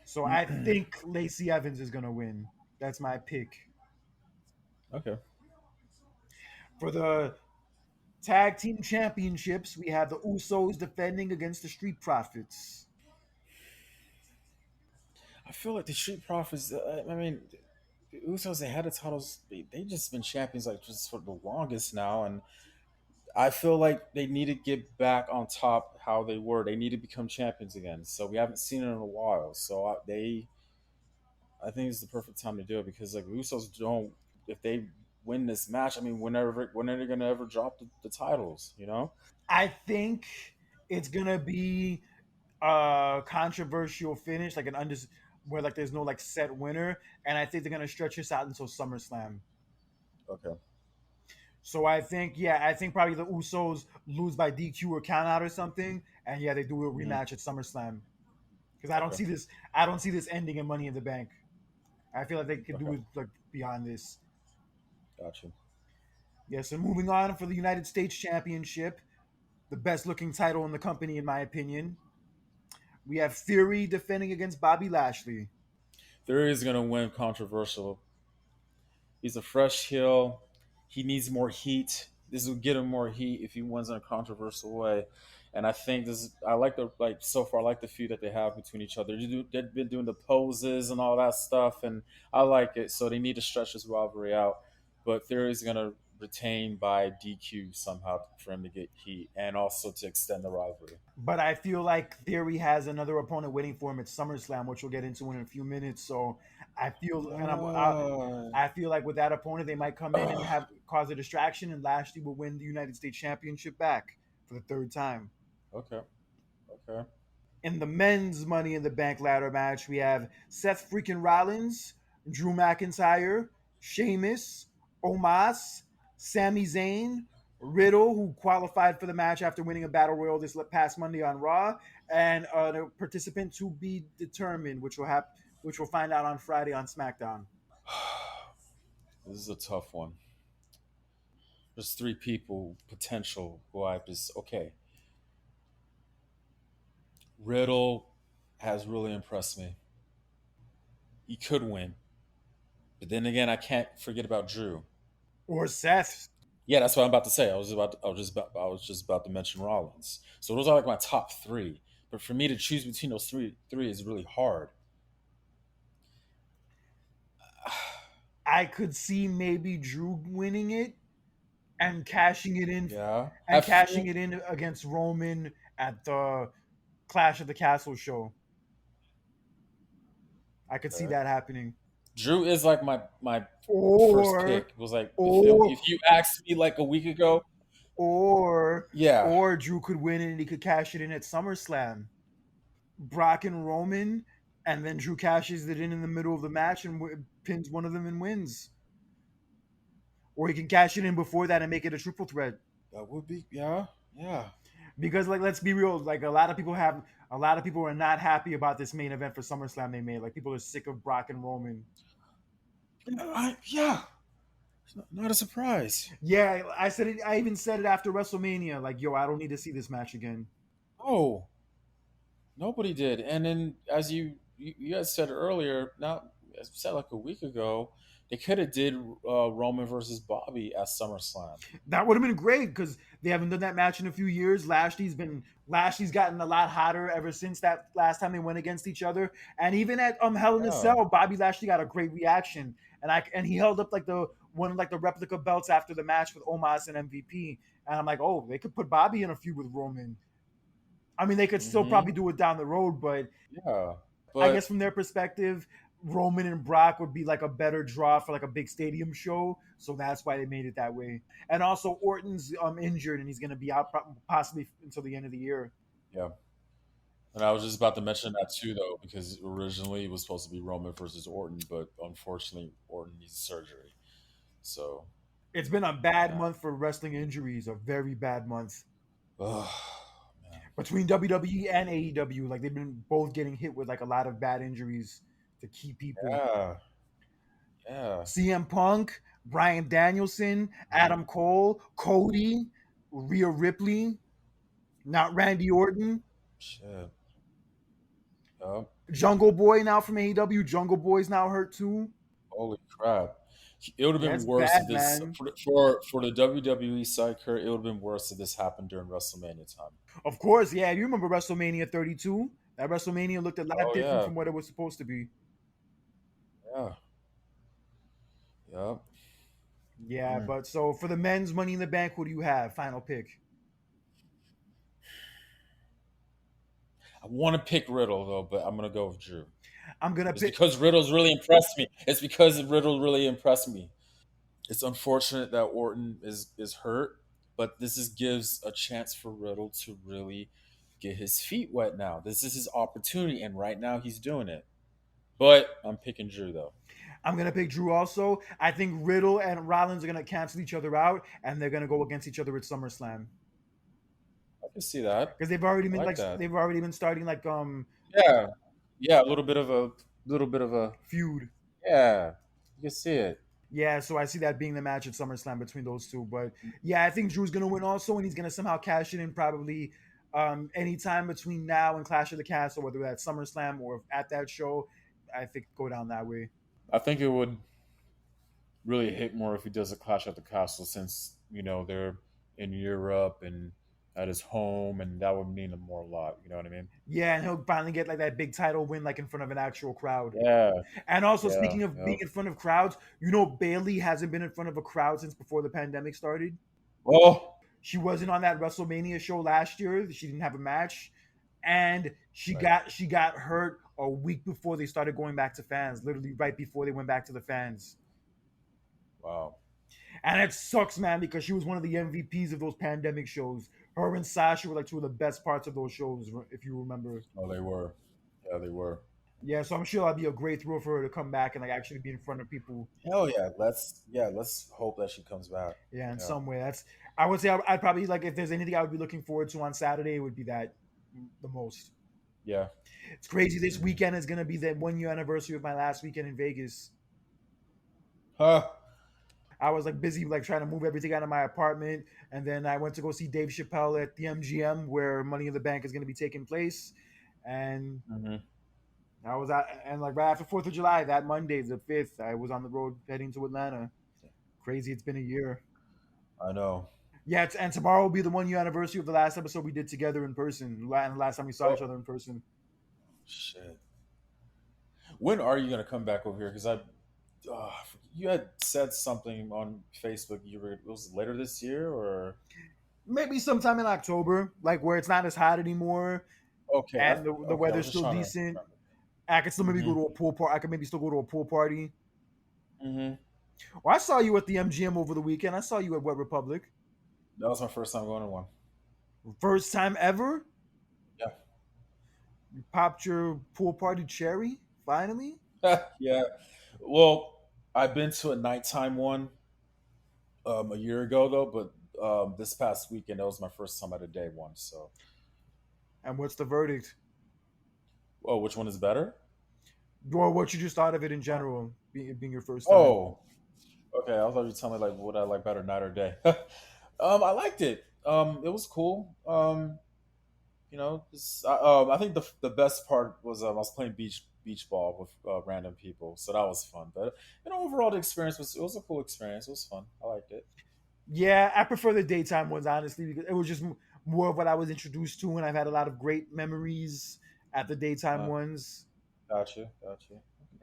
S1: So I think Lacey Evans is going to win. That's my pick.
S2: Okay.
S1: For the tag team championships, we have the Usos defending against the Street Profits.
S2: I feel like the Street Profits. I mean, the Usos, they had the titles. They just been champions like just for the longest now, and I feel like they need to get back on top how they were. They need to become champions again. So we haven't seen it in a while. So I think it's the perfect time to do it because like Usos don't. If they win this match, I mean, when are they gonna ever drop the titles? You know?
S1: I think it's going to be a controversial finish, like where like there's no like set winner. And I think they're going to stretch this out until SummerSlam.
S2: Okay.
S1: So I think probably the Usos lose by DQ or count out or something, and yeah, they do a
S2: Hmm.
S1: rematch at SummerSlam. Because I don't
S2: Okay.
S1: see this, I don't see this ending in Money in the Bank. I feel like they could do
S2: Okay.
S1: it like beyond this.
S2: Gotcha.
S1: Yeah. So moving on for the United States Championship, the best looking title in the company, in my opinion, we have Theory defending against Bobby Lashley.
S2: Theory is gonna win controversial. He's a fresh heel. He needs more heat. This will get him more heat if he wins in a controversial way. And I think this is, I like the like so far I like the feud that they have between each other. They've been doing the poses and all that stuff, and I like it. So they need to stretch this rivalry out. But Theory's gonna retain by DQ somehow for him to get heat and also to extend the rivalry.
S1: But I feel like Theory has another opponent waiting for him at SummerSlam, which we'll get into in a few minutes. So I feel, and
S2: Uh,
S1: I feel like with that opponent, they might come in and have cause a distraction, and Lashley will win the United States Championship back for the third time.
S2: okay, okay.
S1: In the men's Money in the Bank ladder match, we have Seth freaking Rollins, Drew McIntyre, Sheamus, Omos, Sami Zayn, Riddle, who qualified for the match after winning a battle royal this past Monday on Raw, and a participant to be determined, which we'll find out on Friday on SmackDown.
S2: This is a tough one. There's three people potential who I just okay. Riddle has really impressed me. He could win, but then again, I can't forget about Drew.
S1: Or Seth.
S2: Yeah, that's what I'm about to say. I was just about to mention Rollins. So those are like my top three. But for me to choose between those three is really hard.
S1: I could see maybe Drew winning it and cashing it in
S2: Yeah, I
S1: and cashing
S2: feel
S1: it in against Roman at the Clash of the Castle show. I could see
S2: okay.
S1: that happening.
S2: Drew is like my first
S1: Or
S2: pick. It was like
S1: or
S2: if you asked me like a week ago,
S1: or
S2: yeah,
S1: or Drew could win it and he could cash it in at SummerSlam. Brock and Roman, and then Drew cashes it in the middle of the match and pins one of them and wins. Or he can cash it in before that and make it a triple threat.
S2: that would be yeah, yeah.
S1: Because like let's be real, like a lot of people are not happy about this main event for SummerSlam they made. Like people are sick of Brock and Roman.
S2: Yeah. It's not a surprise.
S1: Yeah, I said it. I even said it after WrestleMania. Like, yo, I don't need to see this match again.
S2: Oh, nobody did. And then, as you guys said earlier, not as you said like a week ago, they could have did Roman versus Bobby at SummerSlam.
S1: That would have been great because they haven't done that match in a few years. Lashley's gotten a lot hotter ever since that last time they went against each other. And even at Hell in a
S2: Yeah.
S1: Cell, Bobby Lashley got a great reaction, and he held up like the one like the replica belts after the match with Omos and MVP. And I'm like, oh, they could put Bobby in a feud with Roman. I mean, they could still
S2: Hmm.
S1: probably do it down the road, but
S2: Yeah.
S1: I guess
S2: But
S1: from their perspective, Roman and Brock would be like a better draw for like a big stadium show, so that's why they made it that way. And also, Orton's injured and he's going to be out possibly until the end of the year.
S2: yeah. And I was just about to mention that too, though, because originally it was supposed to be Roman versus Orton, but unfortunately Orton needs surgery. So
S1: It's been a bad
S2: yeah.
S1: month for wrestling injuries, a very bad month
S2: Oh man.
S1: between WWE and AEW. Like they've been both getting hit with like a lot of bad injuries to key people.
S2: Yeah. Yeah.
S1: CM Punk, Brian Danielson,
S2: Mhm.
S1: Adam Cole, Cody, Rhea Ripley, not Randy Orton.
S2: Shit. Yep.
S1: Jungle Boy now from AEW. Jungle Boy's now hurt too.
S2: Holy crap. It would have
S1: Yeah,
S2: been
S1: it's
S2: worse
S1: bad,
S2: if this
S1: man.
S2: for the WWE side career. It would have been worse if this happened during WrestleMania time.
S1: Of course, yeah. You remember WrestleMania 32? That WrestleMania looked a lot
S2: Oh
S1: different
S2: yeah,
S1: from what it was supposed to be.
S2: yeah, yeah.
S1: Yeah,
S2: Mm.
S1: but so for the men's Money in the Bank, who do you have? Final pick.
S2: I want to pick Riddle though, but I'm gonna go with Drew.
S1: I'm gonna
S2: It's
S1: pick.
S2: because Riddle's really impressed me. It's because Riddle really impressed me. It's unfortunate that Orton is hurt, but gives a chance for Riddle to really get his feet wet now. This is his opportunity, and right now he's doing it. But I'm picking Drew though.
S1: I'm gonna pick Drew. Also, I think Riddle and Rollins are gonna cancel each other out, and they're gonna go against each other at SummerSlam
S2: I can see that.
S1: because
S2: I like that.
S1: they've already been starting like
S2: Yeah, yeah. A little bit of a
S1: feud.
S2: yeah. You can see it.
S1: Yeah, so I see that being the match at SummerSlam between those two. But yeah, I think Drew's gonna win also, and he's gonna somehow cash it in probably anytime between now and Clash of the Castle, whether that's SummerSlam or at that show. I think go down that way.
S2: I think it would really hit more if he does a Clash at the Castle, since they're in Europe and at his home, and that would mean more a lot. You know what I mean?
S1: Yeah, and he'll finally get like that big title win, like in front of an actual crowd.
S2: Yeah,
S1: And also,
S2: yeah,
S1: speaking of
S2: yeah.
S1: being in front of crowds, you know Bailey hasn't been in front of a crowd since before the pandemic started.
S2: Well,
S1: She wasn't on that WrestleMania show last year. She didn't have a match, and
S2: right.
S1: she got hurt a week before they started going back to fans. Literally right before they went back to the fans,
S2: Wow.
S1: and it sucks, man, because she was one of the MVPs of those pandemic shows. Her and Sasha were like two of the best parts of those shows, if you remember.
S2: Oh, they were. Yeah, they were.
S1: Yeah, so I'm sure that'd be a great thrill for her to come back and like actually be in front of people.
S2: Hell yeah, let's hope that she comes back.
S1: Yeah, in
S2: Yeah,
S1: some way. That's I would say I'd probably like if there's anything I would be looking forward to on Saturday, it would be that the most.
S2: yeah.
S1: It's crazy. This
S2: Hmm.
S1: weekend is gonna be the 1 year anniversary of my last weekend in Vegas.
S2: Huh.
S1: I was like busy like trying to move everything out of my apartment, and then I went to go see Dave Chappelle at the MGM where Money in the Bank is gonna be taking place, and
S2: Hmm.
S1: I was out and like right after Fourth of July that Monday the 5th, I was on the road heading to Atlanta. Crazy, it's been a year.
S2: I know.
S1: Yeah, and tomorrow will be the 1 year anniversary of the last episode we did together in person, and the last time we saw each
S2: Oh
S1: other in person.
S2: shit. When are you gonna come back over here? Because you had said something on Facebook. You were it was later this year or
S1: Maybe sometime in October, like where it's not as hot anymore
S2: okay?
S1: and the
S2: Okay. I was
S1: weather's
S2: just
S1: still
S2: trying to
S1: decent.
S2: remember.
S1: I could still maybe go
S2: Hmm.
S1: to a pool party. I could maybe still go to a pool party.
S2: Hmm.
S1: Well, I saw you at the MGM over the weekend. I saw you at Wet Republic.
S2: That was my first time going to one.
S1: First time ever.
S2: Yeah.
S1: You popped your pool party cherry. Finally.
S2: Yeah. Well, I've been to a nighttime one a year ago though, but this past weekend that was my first time at a day one. So,
S1: And what's the verdict?
S2: oh, which one is better?
S1: Or what you just thought of it in general, being your first time?
S2: Oh, okay. I thought you were telling me like what I like better, night or day. I liked it. It was cool. I think the best part was I was playing beach ball with random people, so that was fun. But overall the experience was a cool experience. It was fun. I liked it.
S1: Yeah, I prefer the daytime ones honestly because it was just more of what I was introduced to, and I've had a lot of great memories at the daytime
S2: Uh,
S1: ones.
S2: gotcha, gotcha.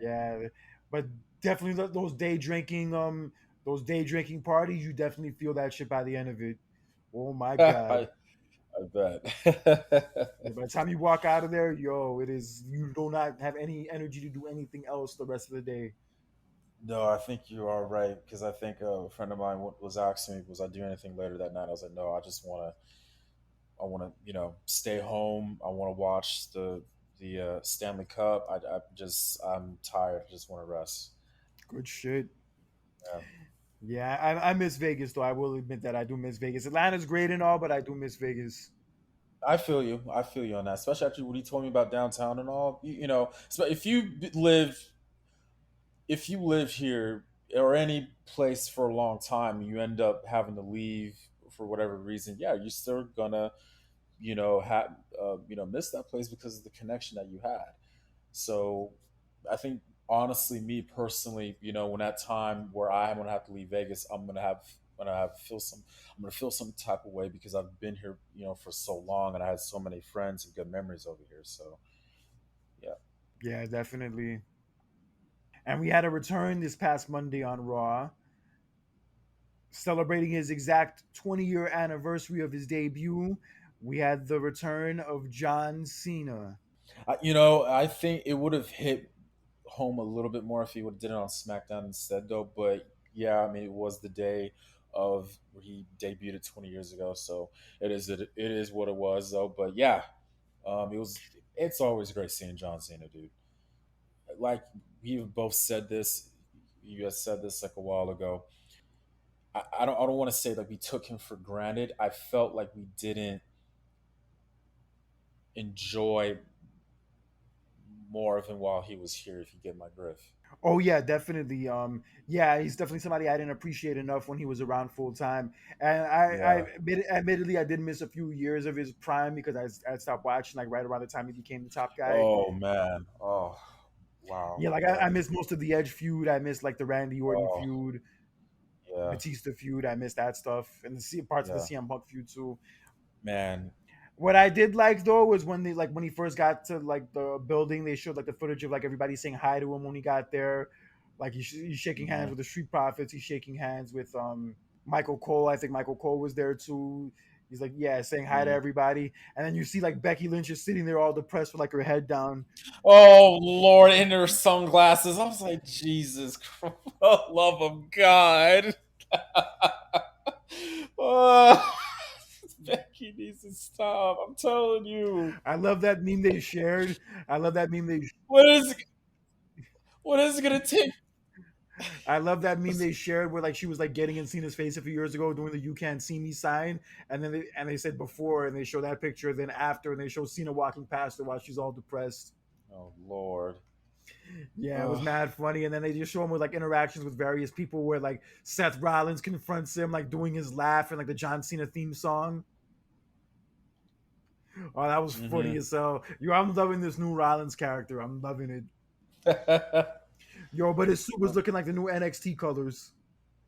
S1: Yeah, but definitely those day drinking parties, you definitely feel that shit by the end of it. Oh my god!
S2: I I bet.
S1: Yeah, by the time you walk out of there, yo, it is you do not have any energy to do anything else the rest of the day.
S2: No, I think you are right because I think a friend of mine was asking me, was I doing anything later that night? I was like, no, I want to, stay home. I want to watch the Stanley Cup. I'm tired. I just want to rest.
S1: Good shit.
S2: Yeah.
S1: Yeah, I miss Vegas though. I will admit that I do miss Vegas. Atlanta's great and all, but I do miss Vegas.
S2: I feel you. I feel you on that. Especially after what you told me about downtown and all. So if you live here or any place for a long time, you end up having to leave for whatever reason. Yeah, you're still gonna miss that place because of the connection that you had. So I think honestly, me personally, when that time where I'm gonna have to leave Vegas, I'm gonna feel some type of way because I've been here, for so long and I had so many friends and good memories over here. So yeah.
S1: Yeah, definitely. And we had a return this past Monday on Raw, celebrating his exact 20-year anniversary of his debut. We had the return of John Cena.
S2: I think it would have hit home a little bit more if he would have did it on SmackDown instead, though. But yeah, I mean, it was the day of where he debuted 20 years ago, so it is what it was, though. But yeah, it's always great seeing John Cena, dude. Like we both said this, you guys said this like a while ago. I don't want to say that we took him for granted. I felt like we didn't enjoy more of him while he was here. If you get my drift.
S1: Oh yeah, definitely. Yeah, he's definitely somebody I didn't appreciate enough when he was around full time. And
S2: Yeah.
S1: admittedly, I did miss a few years of his prime because I stopped watching like right around the time he became the top guy.
S2: Oh man. Oh wow.
S1: Yeah, like I
S2: Yeah.
S1: missed most of the Edge feud. I missed like the Randy Orton
S2: Oh
S1: feud,
S2: yeah.
S1: Batista feud. I missed that stuff, and parts of the
S2: Yeah.
S1: CM Punk feud too.
S2: Man.
S1: What I did like though was when he first got to like the building, they showed like the footage of like everybody saying hi to him when he got there. Like he's shaking hands
S2: Hmm.
S1: with the Street Profits. He's shaking hands with Michael Cole. I think Michael Cole was there too. He's like, yeah, saying hi to
S2: Hmm.
S1: everybody. And then you see like Becky Lynch is sitting there all depressed with like her head down.
S2: Oh Lord, in her sunglasses. I was like, Jesus Christ, for the love of God. Oh, Becky needs to stop. I'm telling you.
S1: I love that meme they shared. I love that meme they.
S2: What is what is it gonna take?
S1: I love that meme they shared where like she was like getting in Cena's face a few years ago doing the "You Can't See Me" sign, and then they said before and they show that picture, then after, and they show Cena walking past her while she's all depressed.
S2: Oh Lord.
S1: Yeah, it was
S2: Ugh.
S1: mad funny. And then they just show him with like interactions with various people where like Seth Rollins confronts him like doing his laugh and like the John Cena theme song. Oh, that was funny
S2: Mm-hmm.
S1: as hell. Yo, I'm loving this new Rollins character. I'm loving it. Yo, but his suit was looking like the new NXT colors.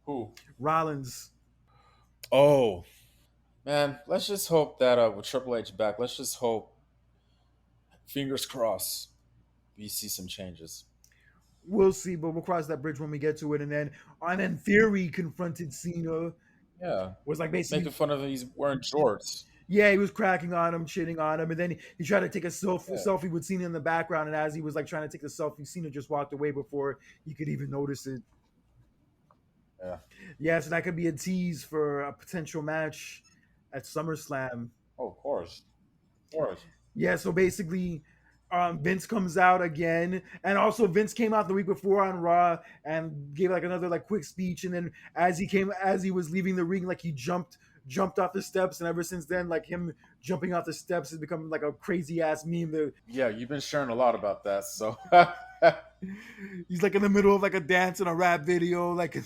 S2: Who?
S1: Rollins.
S2: Oh man, let's just hope that with Triple H back, let's just hope, fingers crossed, we see some changes.
S1: We'll see, but we'll cross that bridge when we get to it. And then Theory confronted Cena.
S2: Yeah,
S1: Was like basically,
S2: making fun of him. He's wearing jorts.
S1: yeah, he was cracking on him, shitting on him, and then he tried to take a
S2: Yeah,
S1: selfie with Cena in the background. And as he was like trying to take the selfie, Cena just walked away before he could even notice it.
S2: yeah.
S1: Yeah, so that could be a tease for a potential match at SummerSlam.
S2: Oh, of course, of course.
S1: Yeah, so basically, Vince comes out again, and also Vince came out the week before on Raw and gave like another like quick speech, and then as he was leaving the ring, like he jumped off the steps, and ever since then, like him jumping off the steps has become like a crazy ass meme. That
S2: Yeah, you've been sharing a lot about that. So,
S1: he's like in the middle of like a dance in a rap video, like.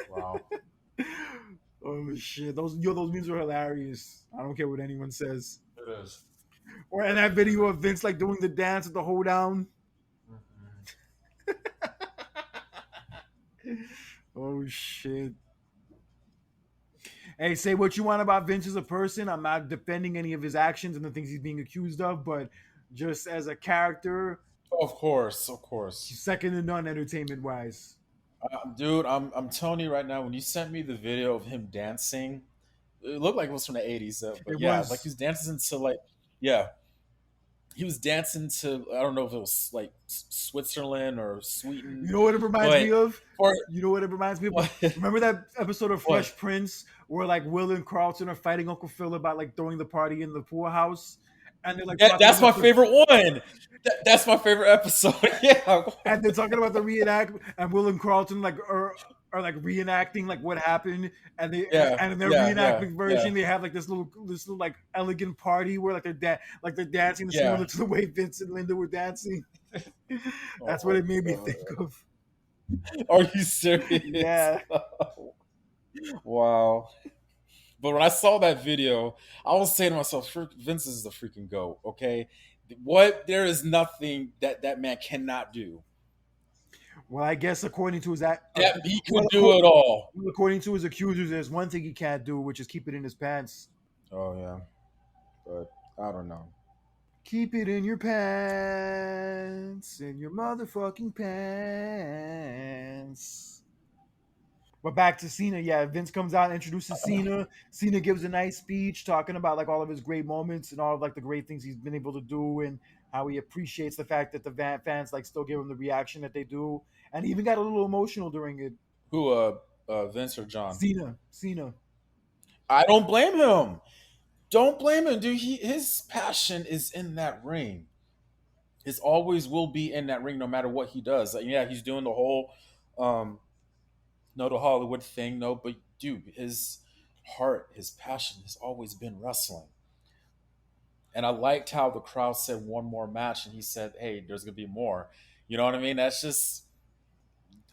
S2: wow.
S1: Oh shit! Those memes are hilarious. I don't care what anyone says.
S2: It is.
S1: Or in that video of Vince like doing the dance with the hold down.
S2: Mhm.
S1: Oh shit! Hey, say what you want about Vince as a person. I'm not defending any of his actions and the things he's being accused of, but just as a character,
S2: Of course, of course.
S1: he's second to none entertainment wise.
S2: Dude, I'm telling you right now. When you sent me the video of him dancing, it looked like it was from the '80s. But
S1: It
S2: yeah, like he
S1: was.
S2: was dancing to like, yeah, he was dancing to, I don't know if it was like Switzerland or Sweden,
S1: You know what it reminds
S2: but
S1: me of?
S2: for
S1: You know what it reminds me of?
S2: what
S1: Remember that episode of
S2: what
S1: Fresh Prince where like Will and Carlton are fighting Uncle Phil about like throwing the party in the poorhouse, and they're like talking
S2: that's my
S1: about the
S2: favorite one. That's my favorite episode. Yeah,
S1: and they're talking about the reenact and Will and Carlton like are like reenacting like what happened, and they
S2: yeah,
S1: and in their
S2: yeah, yeah,
S1: reenactment
S2: yeah,
S1: version they have like this little like elegant party where like like they're dancing
S2: yeah.
S1: similar to the way Vince and Linda were dancing. That's what
S2: Oh
S1: it made
S2: my
S1: me think
S2: god,
S1: of.
S2: are you serious?
S1: Yeah.
S2: Wow. But when I saw that video, I was saying to myself, Vince is the freaking goat. Okay, what there is nothing that that man cannot do.
S1: Well, I guess according to his act,
S2: That he
S1: well,
S2: could do it all.
S1: according to his accusers, there's one thing he can't do, which is keep it in his pants.
S2: Oh yeah, but I don't know.
S1: Keep it in your pants, in your motherfucking pants. But back to Cena, yeah. Vince comes out and introduces Cena. Cena gives a nice speech talking about like all of his great moments and all of like the great things he's been able to do and how he appreciates the fact that the fans like still give him the reaction that they do. And he even got a little emotional during it.
S2: Who, Vince or John?
S1: Cena.
S2: I don't blame him. Don't blame him, dude. His passion is in that ring. His always will be in that ring, no matter what he does. Like, yeah, he's doing the whole, no, the Hollywood thing, no, but dude, his heart, his passion has always been wrestling. And I liked how the crowd said one more match, and he said, "Hey, there's gonna be more." You know what I mean? That's just.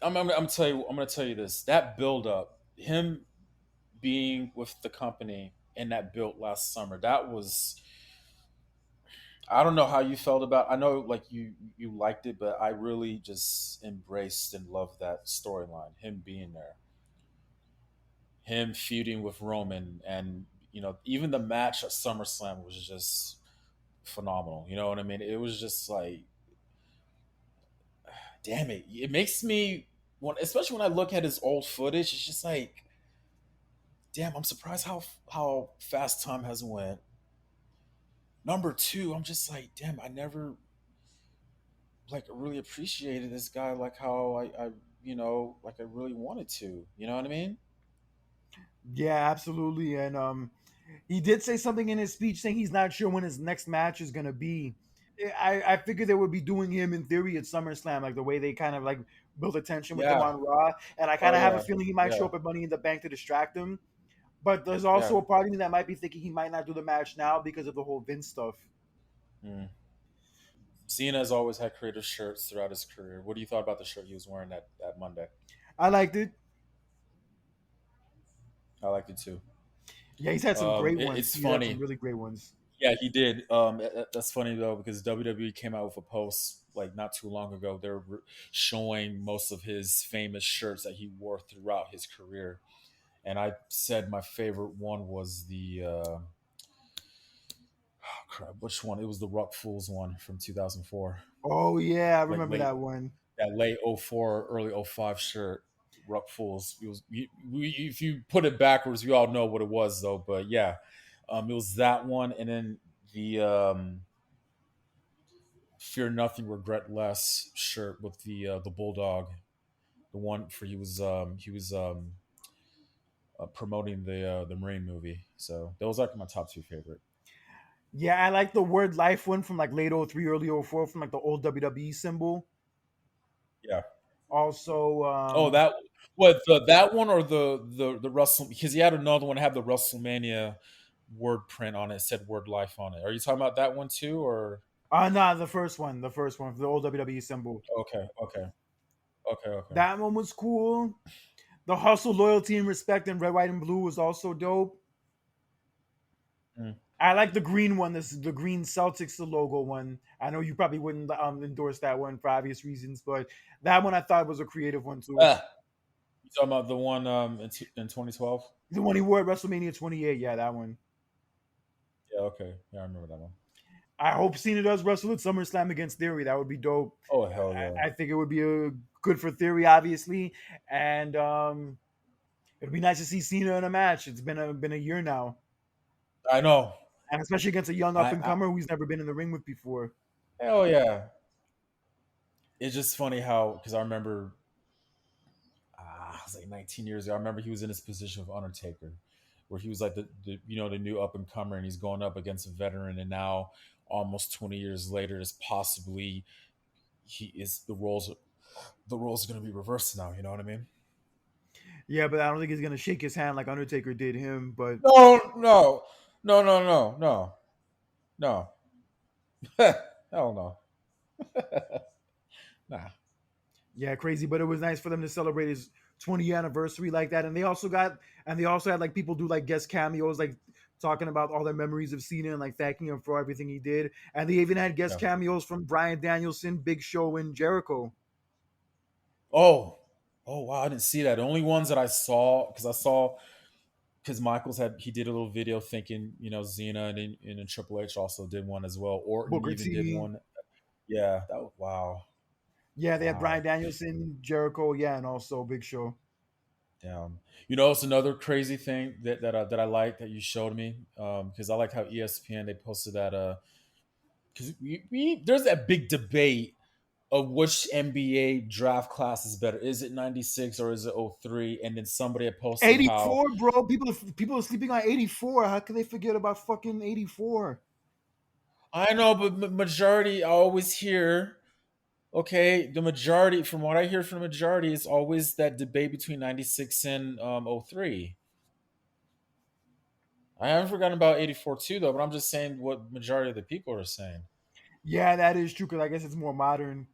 S2: I'm tell you. I'm gonna tell you this. That build up, him being with the company in that build last summer, that was. I don't know how you felt about. I know like you liked it, but I really just embraced and loved that storyline. Him being there, him feuding with Roman, and even the match at SummerSlam was just phenomenal. You know what I mean? It was just like, damn it, it makes me want, especially when I look at his old footage. It's just like, damn, I'm surprised how fast time has went. Number two, I'm just like, damn, I never like really appreciated this guy like how I like I really wanted to. You know what I mean?
S1: Yeah, absolutely. And he did say something in his speech saying he's not sure when his next match is gonna be. I figured they would be doing him in theory at SummerSlam, like the way they kind of like built a tension with him
S2: Yeah.
S1: on Raw, and I
S2: Oh
S1: kind of have a
S2: yeah.
S1: feeling he might show
S2: Yeah.
S1: up at Money in the Bank to distract him. But there's also
S2: Yeah.
S1: a part of me that might be thinking he might not do the match now because of the whole Vince stuff.
S2: Mm. Cena has always had creative shirts throughout his career. What do you thought about the shirt he was wearing that Monday?
S1: I liked it.
S2: I liked it too.
S1: Yeah, he's had some great ones.
S2: It's
S1: He's had some
S2: funny.
S1: really great ones.
S2: Yeah, he did. That's funny though because WWE came out with a post like not too long ago. They're showing most of his famous shirts that he wore throughout his career, and I said my favorite one was the oh crap, which one? It was the Ruck Fools one from 2004,
S1: Oh yeah, I
S2: like
S1: remember
S2: late
S1: that one.
S2: that late '04, early '05 shirt. Ruck Fools. It was if you put it backwards, you all know what it was though. But yeah, it was that one, and then the Fear Nothing, Regret Less shirt with the bulldog. The one for he was promoting the Marine movie. So those are like my top two favorite.
S1: Yeah, I like the Word Life one from like late '03, early '04 from like the old WWE symbol.
S2: Yeah.
S1: Also,
S2: Oh, that one or the Russell because he had another one that had the WrestleMania word print on it, said Word Life on it. Are you talking about that one too, or
S1: nah, the first one, the old WWE symbol.
S2: okay, okay, okay, okay.
S1: That one was cool. The hustle, loyalty, and respect in red, white, and blue was also dope.
S2: Mm.
S1: I like the green one. This is the green Celtics, the logo one. I know you probably wouldn't endorse that one for obvious reasons, but that one I thought was a creative one too.
S2: Ah, you talking about the one in 2012?
S1: The one he wore at WrestleMania 28. Yeah, that one.
S2: Yeah, okay, yeah, I remember that one.
S1: I hope Cena does wrestle at SummerSlam against Theory. That would be dope.
S2: Oh hell yeah!
S1: I think it would be good for Theory, obviously, and it'd be nice to see Cena in a match. It's been a year now,
S2: I know.
S1: and especially against a young up and
S2: I
S1: comer who's never been in the ring with before.
S2: hell yeah! It's just funny how because I remember it was like 19 years ago. I remember he was in his position of Undertaker, where he was like the new up and comer, and he's going up against a veteran, and now almost 20 years later, is possibly he is the roles are going to be reversed now. You know what I mean?
S1: Yeah, but I don't think he's gonna shake his hand like Undertaker did him. But
S2: No, no, no, no, no, no, no. Hell no. Nah.
S1: yeah, crazy. But it was nice for them to celebrate his 20th anniversary like that, and they also had like people do like guest cameos, like talking about all their memories of Cena and like thanking him for everything he did. And they even had guest
S2: Yeah.
S1: cameos from Bryan Danielson, Big Show, and Jericho.
S2: Oh, oh wow! I didn't see that. The only ones that I saw because Michaels he did a little video thinking Xena and then Triple H also did one as well. Orton
S1: Booker
S2: even did
S1: T.
S2: one. Yeah, wow,
S1: Yeah, they had Bryan
S2: wow.
S1: Danielson, Jericho, yeah, and also Big Show.
S2: Damn. It's another crazy thing that I like that you showed me because I like how ESPN they posted that because there's that big debate of which NBA draft class is better. Is it 96 or is it '03? And then somebody had posted how
S1: 84, bro. People are sleeping on 84. How can they forget about fucking 84?
S2: I know, but majority I always hear. Okay, the majority, from what I hear from the majority, is always that debate between 96 and '03. I haven't forgotten about 84 too, though, but I'm just saying what majority of the people are saying.
S1: Yeah, that is true because I guess it's more modern.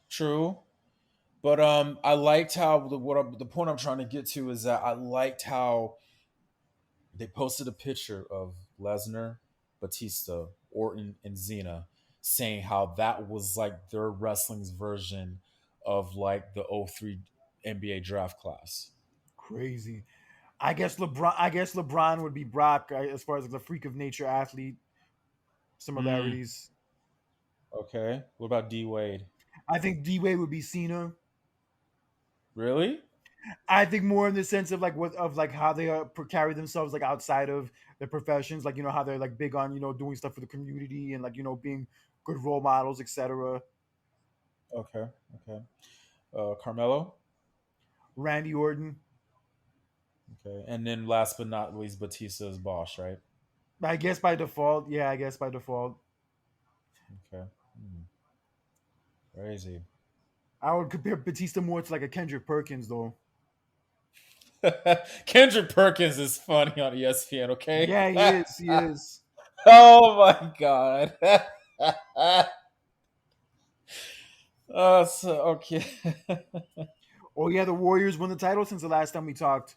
S2: True, but I liked how the point I'm trying to get to is that I liked how they posted a picture of Lesnar, Batista, Orton, and Cena, saying how that was like their wrestling's version of like the '03 NBA draft class.
S1: Crazy. I guess LeBron would be Brock as far as like the freak of nature athlete
S2: Mm,
S1: similarities.
S2: okay. What about D Wade?
S1: I think D Wade would be Cena.
S2: Really?
S1: I think more in the sense of like what of like how they carry themselves like outside of their professions, like how they're like big on doing stuff for the community and like being good role models, etc.
S2: Okay. Okay. Carmelo?
S1: Randy Orton.
S2: Okay, and then last but not least, Batista is Bosch, right?
S1: I guess by default, yeah, I guess by default.
S2: Okay, crazy.
S1: I would compare Batista more to like a Kendrick Perkins though.
S2: Kendrick Perkins is funny on ESPN. Okay.
S1: Yeah, he is. He is.
S2: Oh my god. So okay.
S1: Oh yeah, the Warriors won the title since the last time we talked.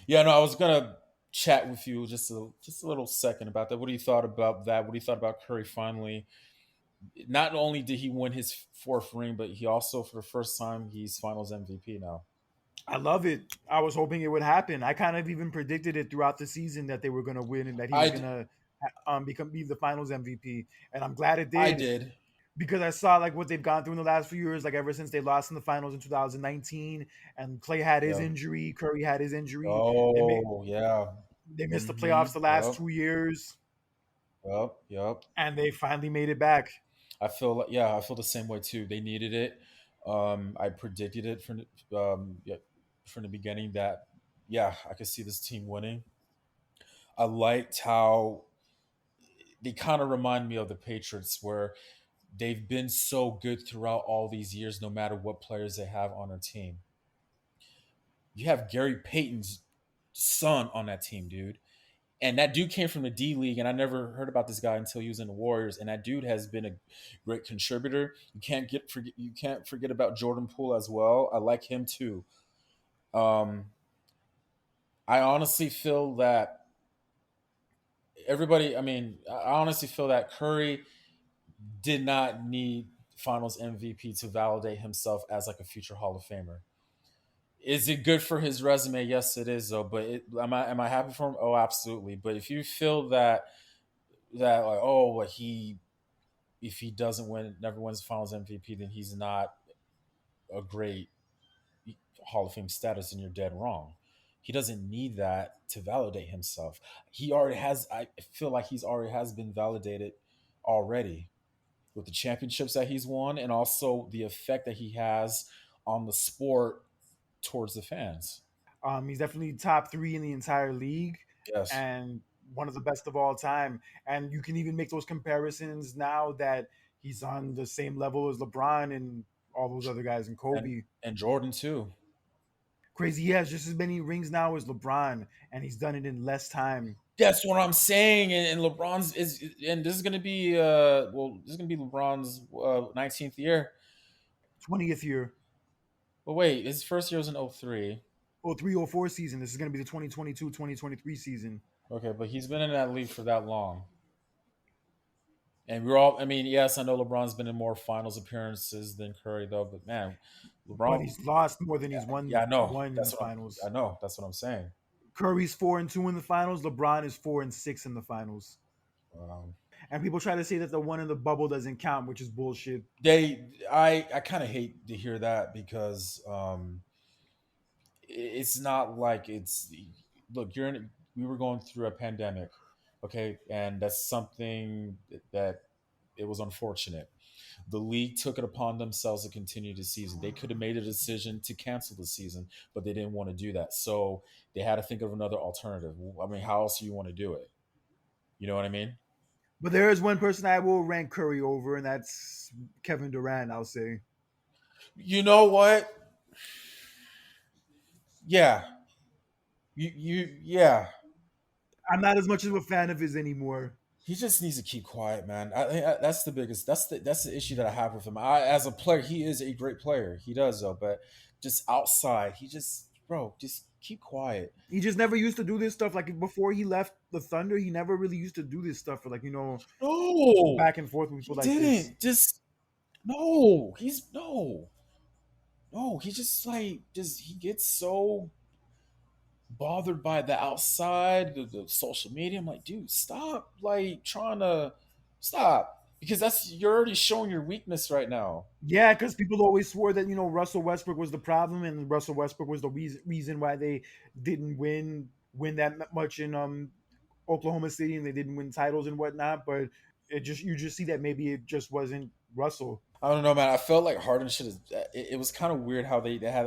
S2: Yeah, no, I was gonna chat with you just a little second about that. What do you thought about that? What do you thought about Curry finally? Not only did he win his fourth ring, but he also, for the first time, he's Finals MVP now.
S1: I love it. I was hoping it would happen. I kind of even predicted it throughout the season that they were going to win and that he was going
S2: I
S1: to be the Finals MVP. And I'm glad it
S2: I
S1: did
S2: did.
S1: because I saw like what they've gone through in the last few years. Like ever since they lost in the finals in 2019, and Clay had his
S2: Yeah.
S1: injury, Curry had his injury. They made
S2: Oh yeah.
S1: they missed the
S2: Mm-hmm.
S1: playoffs the last
S2: Yep.
S1: 2 years,
S2: Yep. Yep.
S1: and they finally made it back.
S2: I feel like, yeah, I feel the same way too. They needed it. I predicted it yeah, from the beginning that yeah, I could see this team winning. I liked how they kind of remind me of the Patriots, where they've been so good throughout all these years, no matter what players they have on a team. You have Gary Payton's son on that team, dude. And that dude came from the D League, and I never heard about this guy until he was in the Warriors. And that dude has been a great contributor. You can't forget about Jordan Poole as well. I like him too. Um, I honestly feel that everybody. I mean, I honestly feel that Curry did not need Finals MVP to validate himself as like a future Hall of Famer. Is it good for his resume? Yes, it is. Though, but am I happy for him? Oh, absolutely. But if you feel that like, oh, well, he if he doesn't win, never wins Finals MVP, then he's not a great Hall of Fame status, and you're dead wrong. He doesn't need that to validate himself. He already has. I feel like he's already has been validated already with the championships that he's won, and also the effect that he has on the sport towards the fans.
S1: He's definitely top three in the entire league
S2: Yes,
S1: and one of the best of all time. And you can even make those comparisons now that he's on the same level as LeBron and all those other guys and
S2: and
S1: Kobe.
S2: and Jordan too.
S1: Crazy, he has just as many rings now as LeBron, and he's done it in less time.
S2: That's what I'm saying. And LeBron's and this is gonna be this is gonna be LeBron's 19th year.
S1: 20th year,
S2: But wait, his first year was in '03.
S1: 0304 season. This is going to be the 2022-2023 season.
S2: Okay, but he's been in that league for that long. And we're all, I mean, yes, I know LeBron's been in more finals appearances than Curry, though, but man,
S1: But
S2: LeBron,
S1: he's lost more than
S2: yeah,
S1: he's won
S2: yeah, I know.
S1: won in the finals.
S2: I know. That's what I'm saying.
S1: Curry's 4-2 in the finals. LeBron is 4-6 in the finals.
S2: Um,
S1: And people try to say that the one in the bubble doesn't count, which is bullshit.
S2: I kind of hate to hear that because it's not like it's, look, we were going through a pandemic, okay, and that's something that it was unfortunate. The league took it upon themselves to continue the season. They could have made a decision to cancel the season, but they didn't want to do that. So they had to think of another alternative. I mean, how else do you want to do it? You know what I mean?
S1: But there is one person I will rank Curry over, and that's Kevin Durant, I'll say.
S2: You know what? Yeah. Yeah.
S1: I'm not as much of a fan of his anymore.
S2: He just needs to keep quiet, man. That's the biggest. That's the issue that I have with him. As a player, he is a great player. He does though, but just outside, he just, bro, just keep quiet.
S1: He just never used to do this stuff. Like before he left the Thunder, he never really used to do this stuff for go
S2: No,
S1: back and forth with
S2: he
S1: people like this.
S2: didn't. Just no. He's no, no. He just like just he gets so bothered by the outside, the social media. I'm like, dude, stop like trying to stop because that's you're already showing your weakness right now.
S1: Yeah, because people always swore that Russell Westbrook was the problem, and Russell Westbrook was the reason why they didn't win that much in Oklahoma City, and they didn't win titles and whatnot. But you just see that maybe it just wasn't Russell.
S2: I don't know, man. I felt like Harden should have. It was kind of weird how they had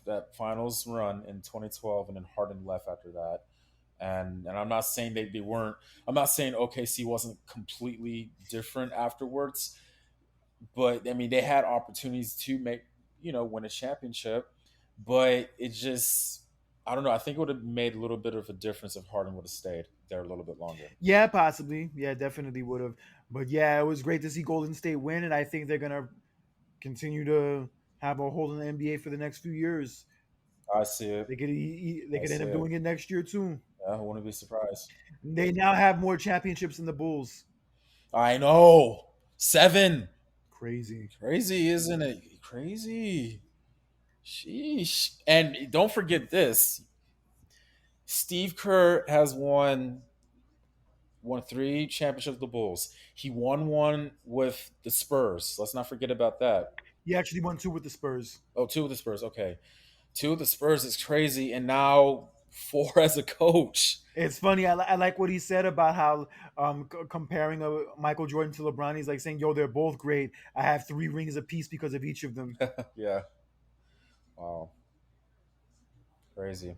S2: that finals run in 2012, and then Harden left after that. And I'm not saying they weren't. I'm not saying OKC wasn't completely different afterwards, but I mean they had opportunities to make win a championship, but it just I don't know. I think it would have made a little bit of a difference if Harden would have stayed there a little bit longer.
S1: Yeah, possibly. Yeah, definitely would have. But yeah, it was great to see Golden State win, and I think they're gonna continue to have a hold in the NBA for the next few years.
S2: I see it.
S1: They
S2: I
S1: could end
S2: see
S1: up
S2: it.
S1: doing it next year too.
S2: Yeah, I wouldn't be surprised.
S1: They now have more championships than the Bulls.
S2: I know 7.
S1: Crazy.
S2: Crazy, isn't it? Crazy. Sheesh. And don't forget this: Steve Kerr has won 3 championships with the Bulls. He won one with the Spurs. Let's not forget about that.
S1: He actually won two with the Spurs.
S2: Oh, two with the Spurs. Okay, two with the Spurs is crazy, and now 4 as a coach.
S1: It's funny. I like what he said about how comparing Michael Jordan to LeBron. He's like saying, "Yo, they're both great. I have 3 rings apiece because of each of them."
S2: Yeah. Wow. Crazy.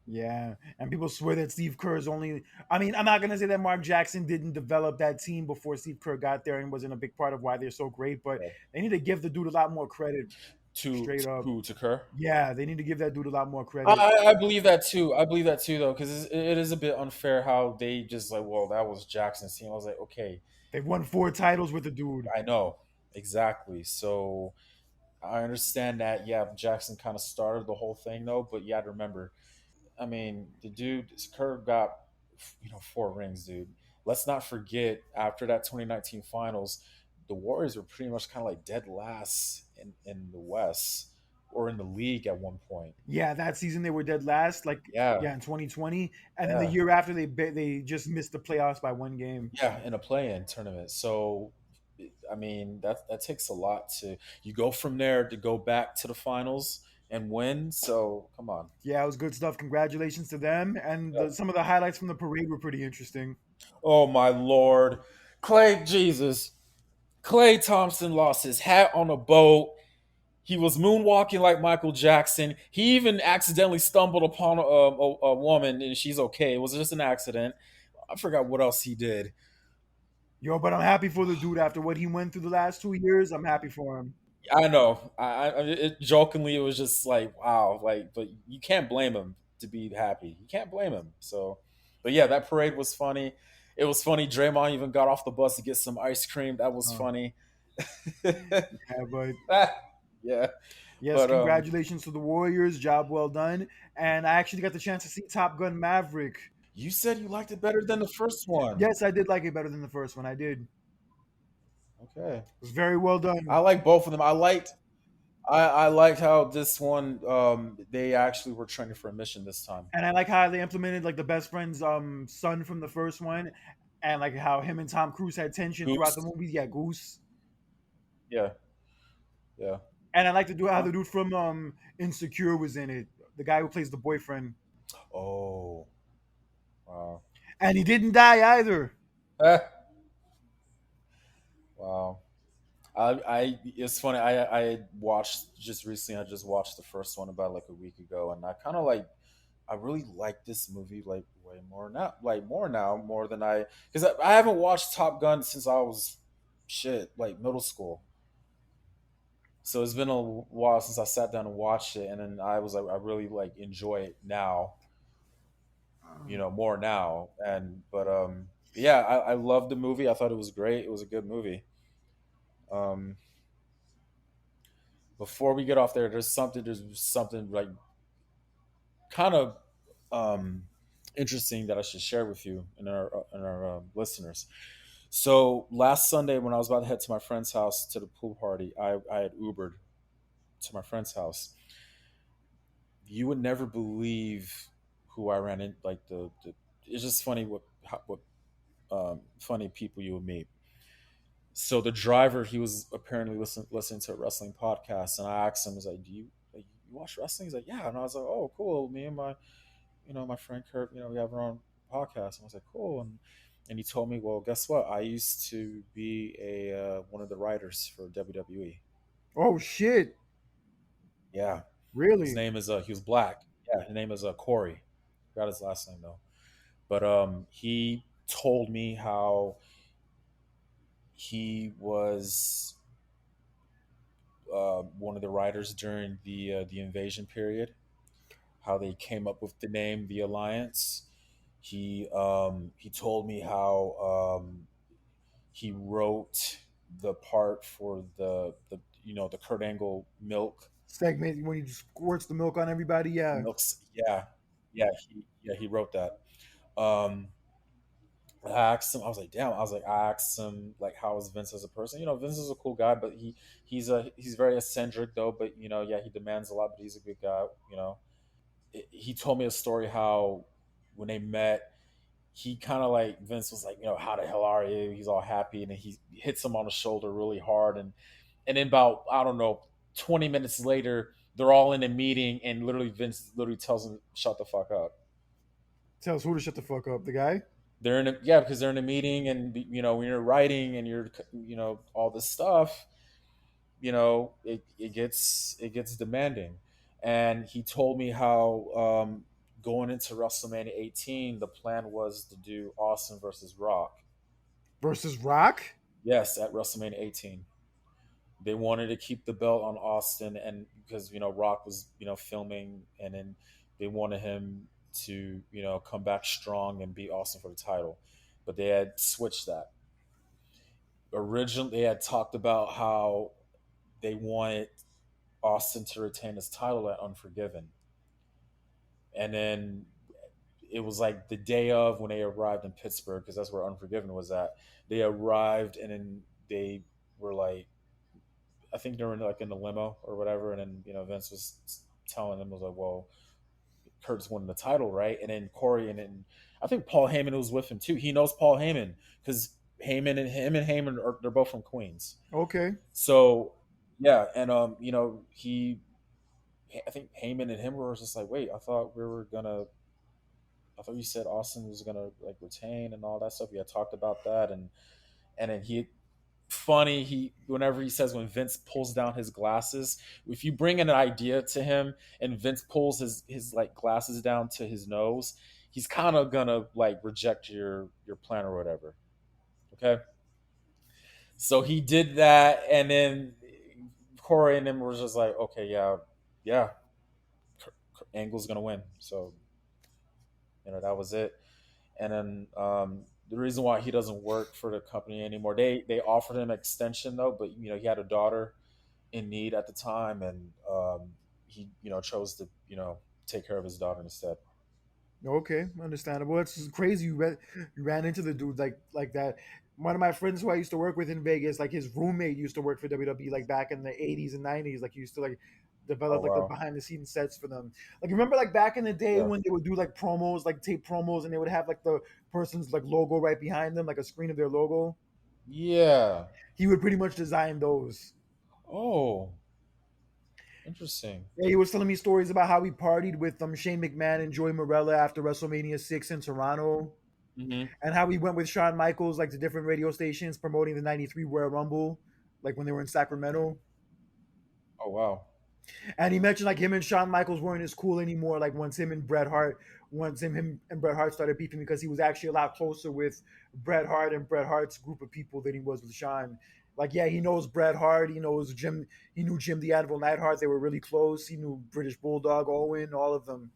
S1: Yeah, and people swear that Steve Kerr is only. I mean, I'm not gonna say that Mark Jackson didn't develop that team before Steve Kerr got there and wasn't a big part of why they're so great, but
S2: Yeah.
S1: they need to give the dude a lot more credit.
S2: To
S1: Straight up,
S2: who? To Kerr?
S1: yeah, they need to give that dude a lot more
S2: I,
S1: credit.
S2: I I believe that too. I believe that too, though, because it is a bit unfair how they just like, well, that was Jackson's team. I was like, okay,
S1: They've won 4 titles with the dude.
S2: I know exactly. So I understand that. Yeah, Jackson kind of started the whole thing, though. But you got to remember, I mean, the dude Kerr got 4 rings, dude. Let's not forget after that 2019 finals, the Warriors were pretty much kind of like dead last in the West or in the league at one point.
S1: Yeah, that season they were dead last. Like,
S2: Yeah,
S1: yeah, in 2020, and then the
S2: yeah,
S1: year after they just missed the playoffs by 1 game.
S2: yeah, in a play-in tournament. So, I mean, that takes a lot to you go from there to go back to the finals and win. So, come on.
S1: Yeah, it was good stuff. Congratulations to them. And
S2: Yep.
S1: some of the highlights from the parade were pretty interesting.
S2: Oh my Lord, Clay Jesus. Clay Thompson lost his hat on a boat. He was moonwalking like Michael Jackson. He even accidentally stumbled upon a woman, and she's okay. It was just an accident. I forgot what else he did.
S1: Yo, but I'm happy for the dude after what he went through the last 2 years. I'm happy for him.
S2: I know. Jokingly, it was just like, wow, like, but you can't blame him to be happy. You can't blame him. So, but yeah, that parade was funny. It was funny. Draymond even got off the bus to get some ice cream. That was
S1: Oh,
S2: funny.
S1: yeah, but
S2: Yeah,
S1: yes,
S2: but
S1: congratulations to the Warriors. Job well done. And I actually got the chance to see Top Gun Maverick.
S2: you said you liked it better than the first one.
S1: Yes, I did like it better than the first one. I did. It
S2: Okay,
S1: was very well
S2: I
S1: done.
S2: like both of them. I liked how this one they actually were training for a mission this time.
S1: And I like how they implemented like the best friend's son from the first one, and like how him and Tom Cruise had tension throughout the
S2: Goose.
S1: movie. Yeah, Goose.
S2: Yeah, yeah.
S1: And I like to do how
S2: Huh?
S1: the dude from Insecure was in it, the guy who plays the boyfriend,
S2: Oh, wow.
S1: and he didn't die either.
S2: Eh, wow. I it's funny. I watched just recently. I just watched the first one about like a week ago, and I kind of like. I really like this movie like way more now, more than I because I haven't watched Top Gun since I was shit like middle school. So it's been a while since I sat down and watched it, and then I was like, I really like enjoy it now, more now. And yeah, I loved the movie. I thought it was great. It was a good movie. Um, before we get off there, there's something like kind of um interesting that I should share with you and our listeners. So last Sunday, when I was about to head to my friend's house to the pool party, I had Ubered to my friend's house. You would never believe who I ran in. Like it's just funny what funny people you would meet. So the driver, he was apparently listening to a wrestling podcast, and I asked him, "I was like, do you like, you watch wrestling?" He's like, "Yeah," and I was like, "Oh, cool." Me and my friend Kurt, we have our own podcast, and I was like, "Cool." And And he told me, well, guess what? I used to be a one of the writers for WWE.
S1: Oh shit!
S2: Yeah, his
S1: Really?
S2: name is he was black. Yeah, his name is Corey. Forgot his last name though. But he told me how he was one of the writers during the invasion period. How they came up with the name the Alliance. He told me how he wrote the part for the Kurt Angle
S1: Segment when he squirts the milk on everybody. Yeah.
S2: milks. Yeah, he wrote that. Um, I asked him. I was like, damn. I was like, I asked him like, how is Vince as a person? Vince is a cool guy, but he's very eccentric though. But yeah, he demands a lot, but he's a good guy. He told me a story how when they met, he kind of like Vince was like, how the hell are you? He's all happy, and then he hits him on the shoulder really hard, and then about I don't know, 20 minutes later, they're all in a meeting, and literally Vince literally tells him, "Shut the fuck up."
S1: Tells who to shut the fuck up. The guy.
S2: They're in a yeah because they're in a meeting, and when you're writing and you're all this stuff, it gets demanding. And he told me how going into WrestleMania 18, the plan was to do Austin versus Rock.
S1: Versus Rock.
S2: Yes, at WrestleMania 18, they wanted to keep the belt on Austin, and because Rock was filming, and then they wanted him to come back strong and beat Austin for the title, but they had switched that. Originally, they had talked about how they wanted Austin to retain his title at Unforgiven, and then it was like the day of when they arrived in Pittsburgh, because that's where Unforgiven was at. They arrived, and then they were like, I think they were like in the limo or whatever, and then Vince was telling them, was like, well, Kurt's winning the title, right? And then Corey, and then I think Paul Heyman was with him too. He knows Paul Heyman because Heyman they're both from Queens.
S1: Okay.
S2: So yeah, and I think Heyman and him were just like, wait, I thought you said Austin was gonna like retain and all that stuff. We had talked about that, and then he whenever he says when Vince pulls down his glasses, if you bring an idea to him and Vince pulls his like glasses down to his nose, he's kind of gonna like reject your plan or whatever. Okay, so he did that, and then Corey and them were just like, okay, yeah, Angle's gonna win. So that was it. And then the reason why he doesn't work for the company anymore, they offered him extension though, but he had a daughter in need at the time, and he chose to take care of his daughter instead.
S1: Okay, understandable. It's crazy. You ran into the dude like that. One of my friends who I used to work with in Vegas, like his roommate used to work for WWE like back in the 80s and 90s. Like he used to like
S2: Oh
S1: develop like the
S2: wow,
S1: behind the scenes sets for them. Like remember like back in the day
S2: yeah,
S1: when they would do like promos, like tape promos, and they would have like the person's like logo right behind them, like a screen of their logo.
S2: yeah.
S1: He would pretty much design those.
S2: Oh, interesting.
S1: Yeah, he was telling me stories about how he partied with Shane McMahon and Joey Morella after WrestleMania 6 in Toronto,
S2: Hmm.
S1: and how he went with Shawn Michaels like to different radio stations promoting the '93 Royal Rumble, like when they were in Sacramento.
S2: Oh wow.
S1: And he mentioned like him and Shawn Michaels weren't as cool anymore. Like once him and Bret Hart started beefing because he was actually a lot closer with Bret Hart and Bret Hart's group of people than he was with Shawn. Like yeah, he knows Bret Hart, he knows Jim, he knew Jim the Anvil Neidhart. They were really close. He knew British Bulldog, Owen, all of them.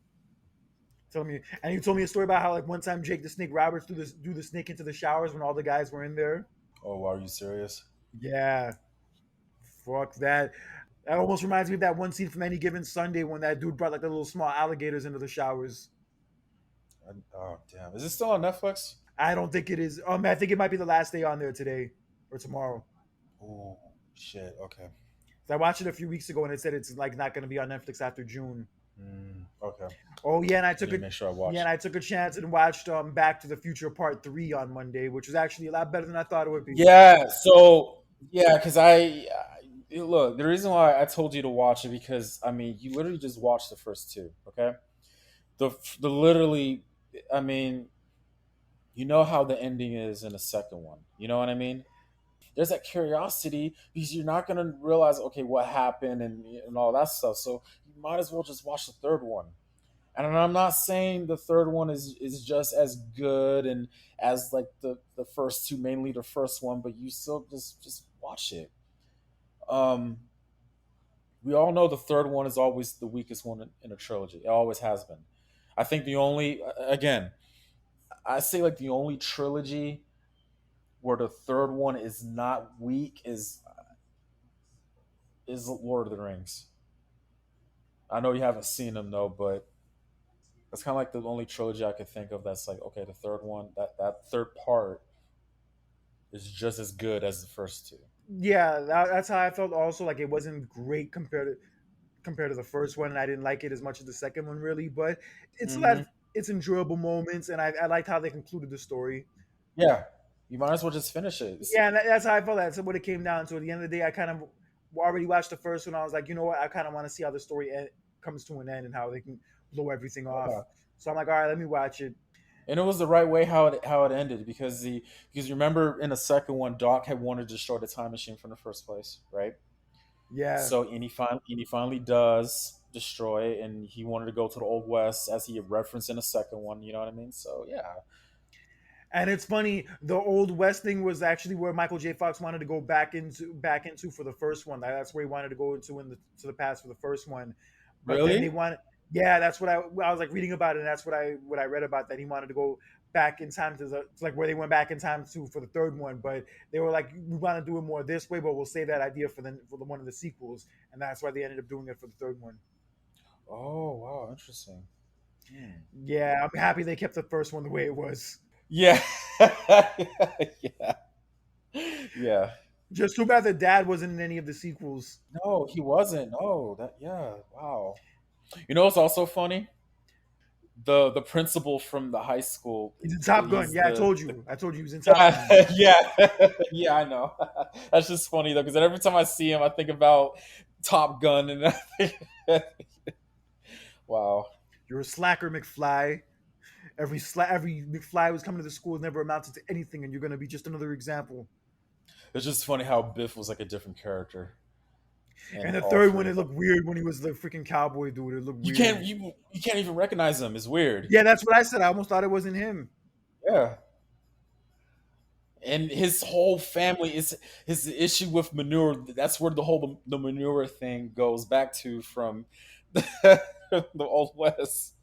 S1: Tell me, and he told me a story about how like one time Jake the Snake Roberts threw the snake into the showers when all the guys were in there.
S2: Oh wow, are you serious?
S1: Yeah, fuck that. That almost reminds me of that one scene from Any Given Sunday when that dude brought like the little small alligators into the showers.
S2: Oh damn, is it still on Netflix?
S1: I don't think it is. I think it might be the last day on there today or tomorrow.
S2: Oh shit. Okay.
S1: So I watched it a few weeks ago and it said it's like not going to be on Netflix after June.
S2: Okay.
S1: Oh yeah, and
S2: I need to make sure I
S1: yeah,
S2: watch
S1: and
S2: it.
S1: I took a chance and watched Back to the Future Part 3 on Monday, which was actually a lot better than I thought it would be.
S2: Yeah. So yeah, because look, the reason why I told you to watch it, because I mean you literally just watched the first two. Okay. The literally, I mean, you know how the ending is in the second one. You know what I mean? There's that curiosity because you're not gonna realize, okay, what happened and all that stuff. So you might as well just watch the third one. And I'm not saying the third one is just as good and as like the first two, mainly the first one, but you still just watch it. Um, we all know the third one is always the weakest one in a trilogy. It always has been. I think the only, again, I say like the only trilogy where the third one is not weak is Lord of the Rings. I know you haven't seen them though, but that's kind of like the only trilogy I could think of that's like, okay, the third one, that third part is just as good as the first two.
S1: Yeah, that's how I felt. Also, like it wasn't great compared to the first one, and I didn't like it as much as the second one, really. But it's
S2: Hmm.
S1: had its enjoyable moments, and I liked how they concluded the story.
S2: Yeah, you might as well just finish it.
S1: Yeah, and that's how I felt. That's what it came down to. At the end of the day, I kind of already watched the first one. I was like, you know what? I kind of want to see how the story comes to an end and how they can blow everything off.
S2: Yeah.
S1: So I'm like, all right, let me watch it.
S2: And it was the right way how it ended because you remember in the second one, Doc had wanted to destroy the time machine from the first place, right?
S1: Yeah.
S2: So and he finally does destroy it, and he wanted to go to the old west as he referenced in the second one. You know what I mean? So yeah.
S1: And it's funny, the old West thing was actually where Michael J. Fox wanted to go back into for the first one. That's where he wanted to go into to the past for the first one. But then they
S2: Really?
S1: wanted, yeah, that's what I was like reading about it, and that's what I read about, that he wanted to go back in time to like where they went back in time to for the third one. But they were like, we want to do it more this way, but we'll save that idea for the one of the sequels, and that's why they ended up doing it for the third one.
S2: Oh wow, interesting. Hmm.
S1: Yeah, I'm happy they kept the first one the way it was.
S2: Yeah. Yeah. Yeah.
S1: Just too bad the dad wasn't in any of the sequels.
S2: No, he wasn't. No, that yeah. Wow. You know what's also funny? The principal from the high school.
S1: He's in Top Gun.
S2: He's
S1: Yeah, I
S2: the
S1: told you. I told you he was in Top Gun.
S2: yeah, yeah, yeah. I know. That's just funny though, because every time I see him, I think about Top Gun, and I think, wow,
S1: You're a slacker, McFly. Every McFly who's coming to the school never amounted to anything, and you're gonna be just another example.
S2: it's just funny how Biff was like a different character in
S1: And the
S2: all
S1: third one,
S2: three
S1: it
S2: of them.
S1: looked weird when he was the freaking cowboy dude. It looked
S2: You
S1: weird.
S2: can't you can't even recognize him. It's weird.
S1: Yeah, that's what I said. I almost thought it wasn't him.
S2: Yeah, and his whole family is his issue with manure. That's where the manure thing goes back to from the old west.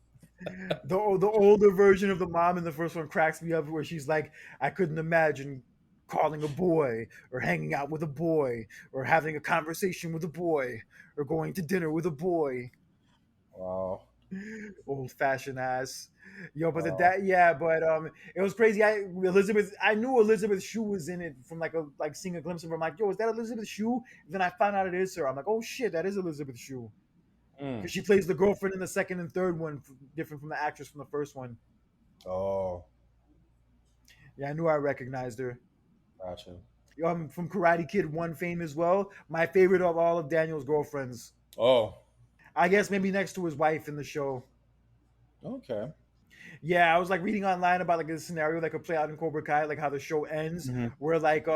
S1: The older version of the mom in the first one cracks me up, where she's like, I couldn't imagine calling a boy or hanging out with a boy or having a conversation with a boy or going to dinner with a boy.
S2: Wow,
S1: Old fashioned ass. Yo, but the
S2: wow.
S1: dad, yeah, but it was crazy. I knew Elizabeth Shue was in it from like seeing a glimpse of her. I'm like, yo, is that Elizabeth Shue? And then I found out it is her. I'm like, oh shit, that is Elizabeth Shue,
S2: Mm.
S1: because she plays the girlfriend in the second and third one, different from the actress from the first one.
S2: Oh,
S1: Yeah, I knew I recognized her.
S2: gotcha.
S1: Yo, I'm from Karate Kid 1 fame as well. My favorite of all of Daniel's girlfriends.
S2: Oh,
S1: I guess maybe next to his wife in the show.
S2: okay.
S1: Yeah, I was like reading online about like a scenario that could play out in Cobra Kai, like how the show ends,
S2: Hmm.
S1: where like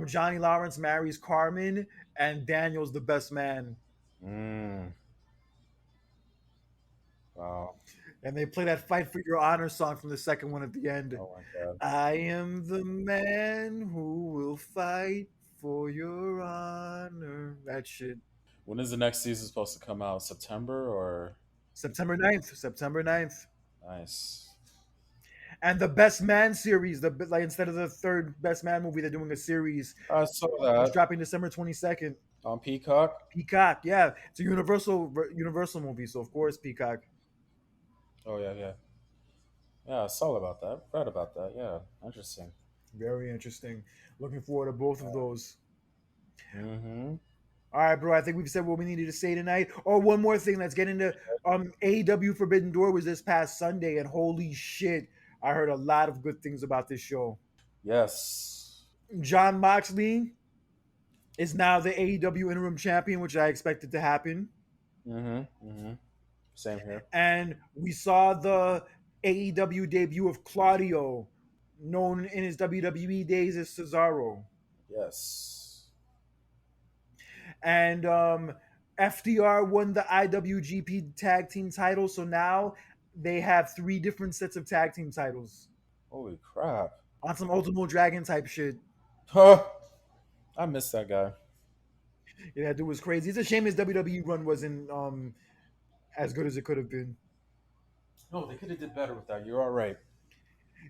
S1: Johnny Lawrence marries Carmen and Daniel's the best man,
S2: Mm. Wow.
S1: and they play that "Fight for Your Honor" song from the second one at the end.
S2: Oh my god.
S1: I am the man who will fight for your honor. That shit.
S2: When is the next season supposed to come out? September or
S1: September 9th. September 9th.
S2: nice?
S1: And the Best Man series, the like instead of the third Best Man movie, they're doing a series.
S2: I saw
S1: It's
S2: that
S1: dropping December 22nd.
S2: on Peacock.
S1: Peacock, yeah, it's a Universal movie, so of course Peacock.
S2: Oh yeah, yeah, yeah. I saw about that. Read about that. Yeah, interesting.
S1: Very interesting. Looking forward to both of those.
S2: Mm-hmm.
S1: All right, bro. I think we've said what we needed to say tonight. Oh, one more thing. Let's get into AEW Forbidden Door was this past Sunday, and holy shit, I heard a lot of good things about this show.
S2: Yes.
S1: John Moxley is now the AEW interim champion, which I expected to happen.
S2: Mm-hmm. Mm-hmm. Same here.
S1: And we saw the AEW debut of Claudio, known in his WWE days as Cesaro.
S2: Yes.
S1: And FDR won the IWGP Tag Team title, so now they have three different sets of tag team titles
S2: Holy crap.
S1: on some Ultimate Dragon type shit.
S2: Huh. I miss that guy.
S1: Yeah, that dude was crazy. It's a shame his WWE run wasn't as good as it could have been.
S2: No, they could have did better with that. You're all right.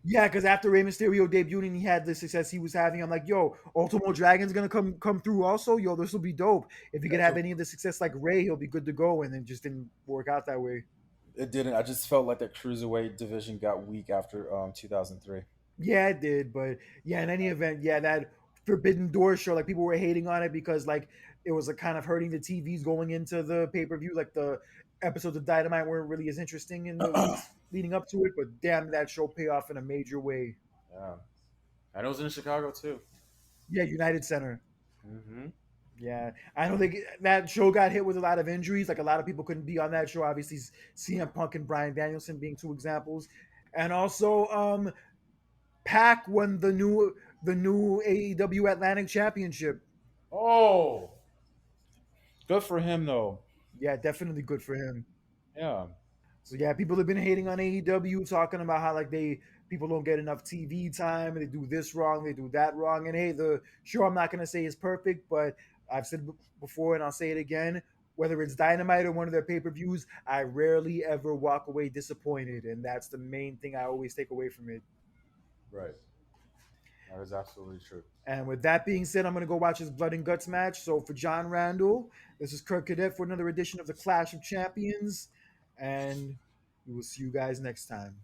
S1: Yeah, because after Rey Mysterio debuted and he had the success he was having, I'm like, yo, Ultimo Dragon's gonna come through also. Yo, this will be dope. If he could
S2: That
S1: have
S2: took
S1: any of the success like Ray, he'll be good to go. And it just didn't work out that way.
S2: it didn't. I just felt like that cruiserweight division got weak after 2003.
S1: Yeah, it did. But yeah, in any event, yeah, that Forbidden Door show, like people were hating on it because like it was like kind of hurting the TVs going into the pay per view. Like the episodes of Dynamite weren't really as interesting in the weeks leading up to it. But damn, that show pay off in a major way.
S2: Yeah, and it was in Chicago too.
S1: Yeah, United Center.
S2: Mm-hmm.
S1: Yeah, I don't think that show got hit with a lot of injuries. Like a lot of people couldn't be on that show. Obviously, CM Punk and Bryan Danielson being two examples, and also Pac won the new AEW Atlantic Championship.
S2: Oh, good for him though.
S1: Yeah, definitely good for him.
S2: Yeah,
S1: So yeah, people have been hating on AEW, talking about how like they people don't get enough TV time, and they do this wrong, they do that wrong. And hey, the show I'm not gonna say is perfect, but I've said before and I'll say it again. Whether it's Dynamite or one of their pay per views, I rarely ever walk away disappointed, and that's the main thing I always take away from it.
S2: right. That is absolutely true.
S1: And with that being said, I'm gonna go watch his Blood and Guts match. So for John Randall, this is Kirk Cadet for another edition of the Clash of Champions, and we will see you guys next time.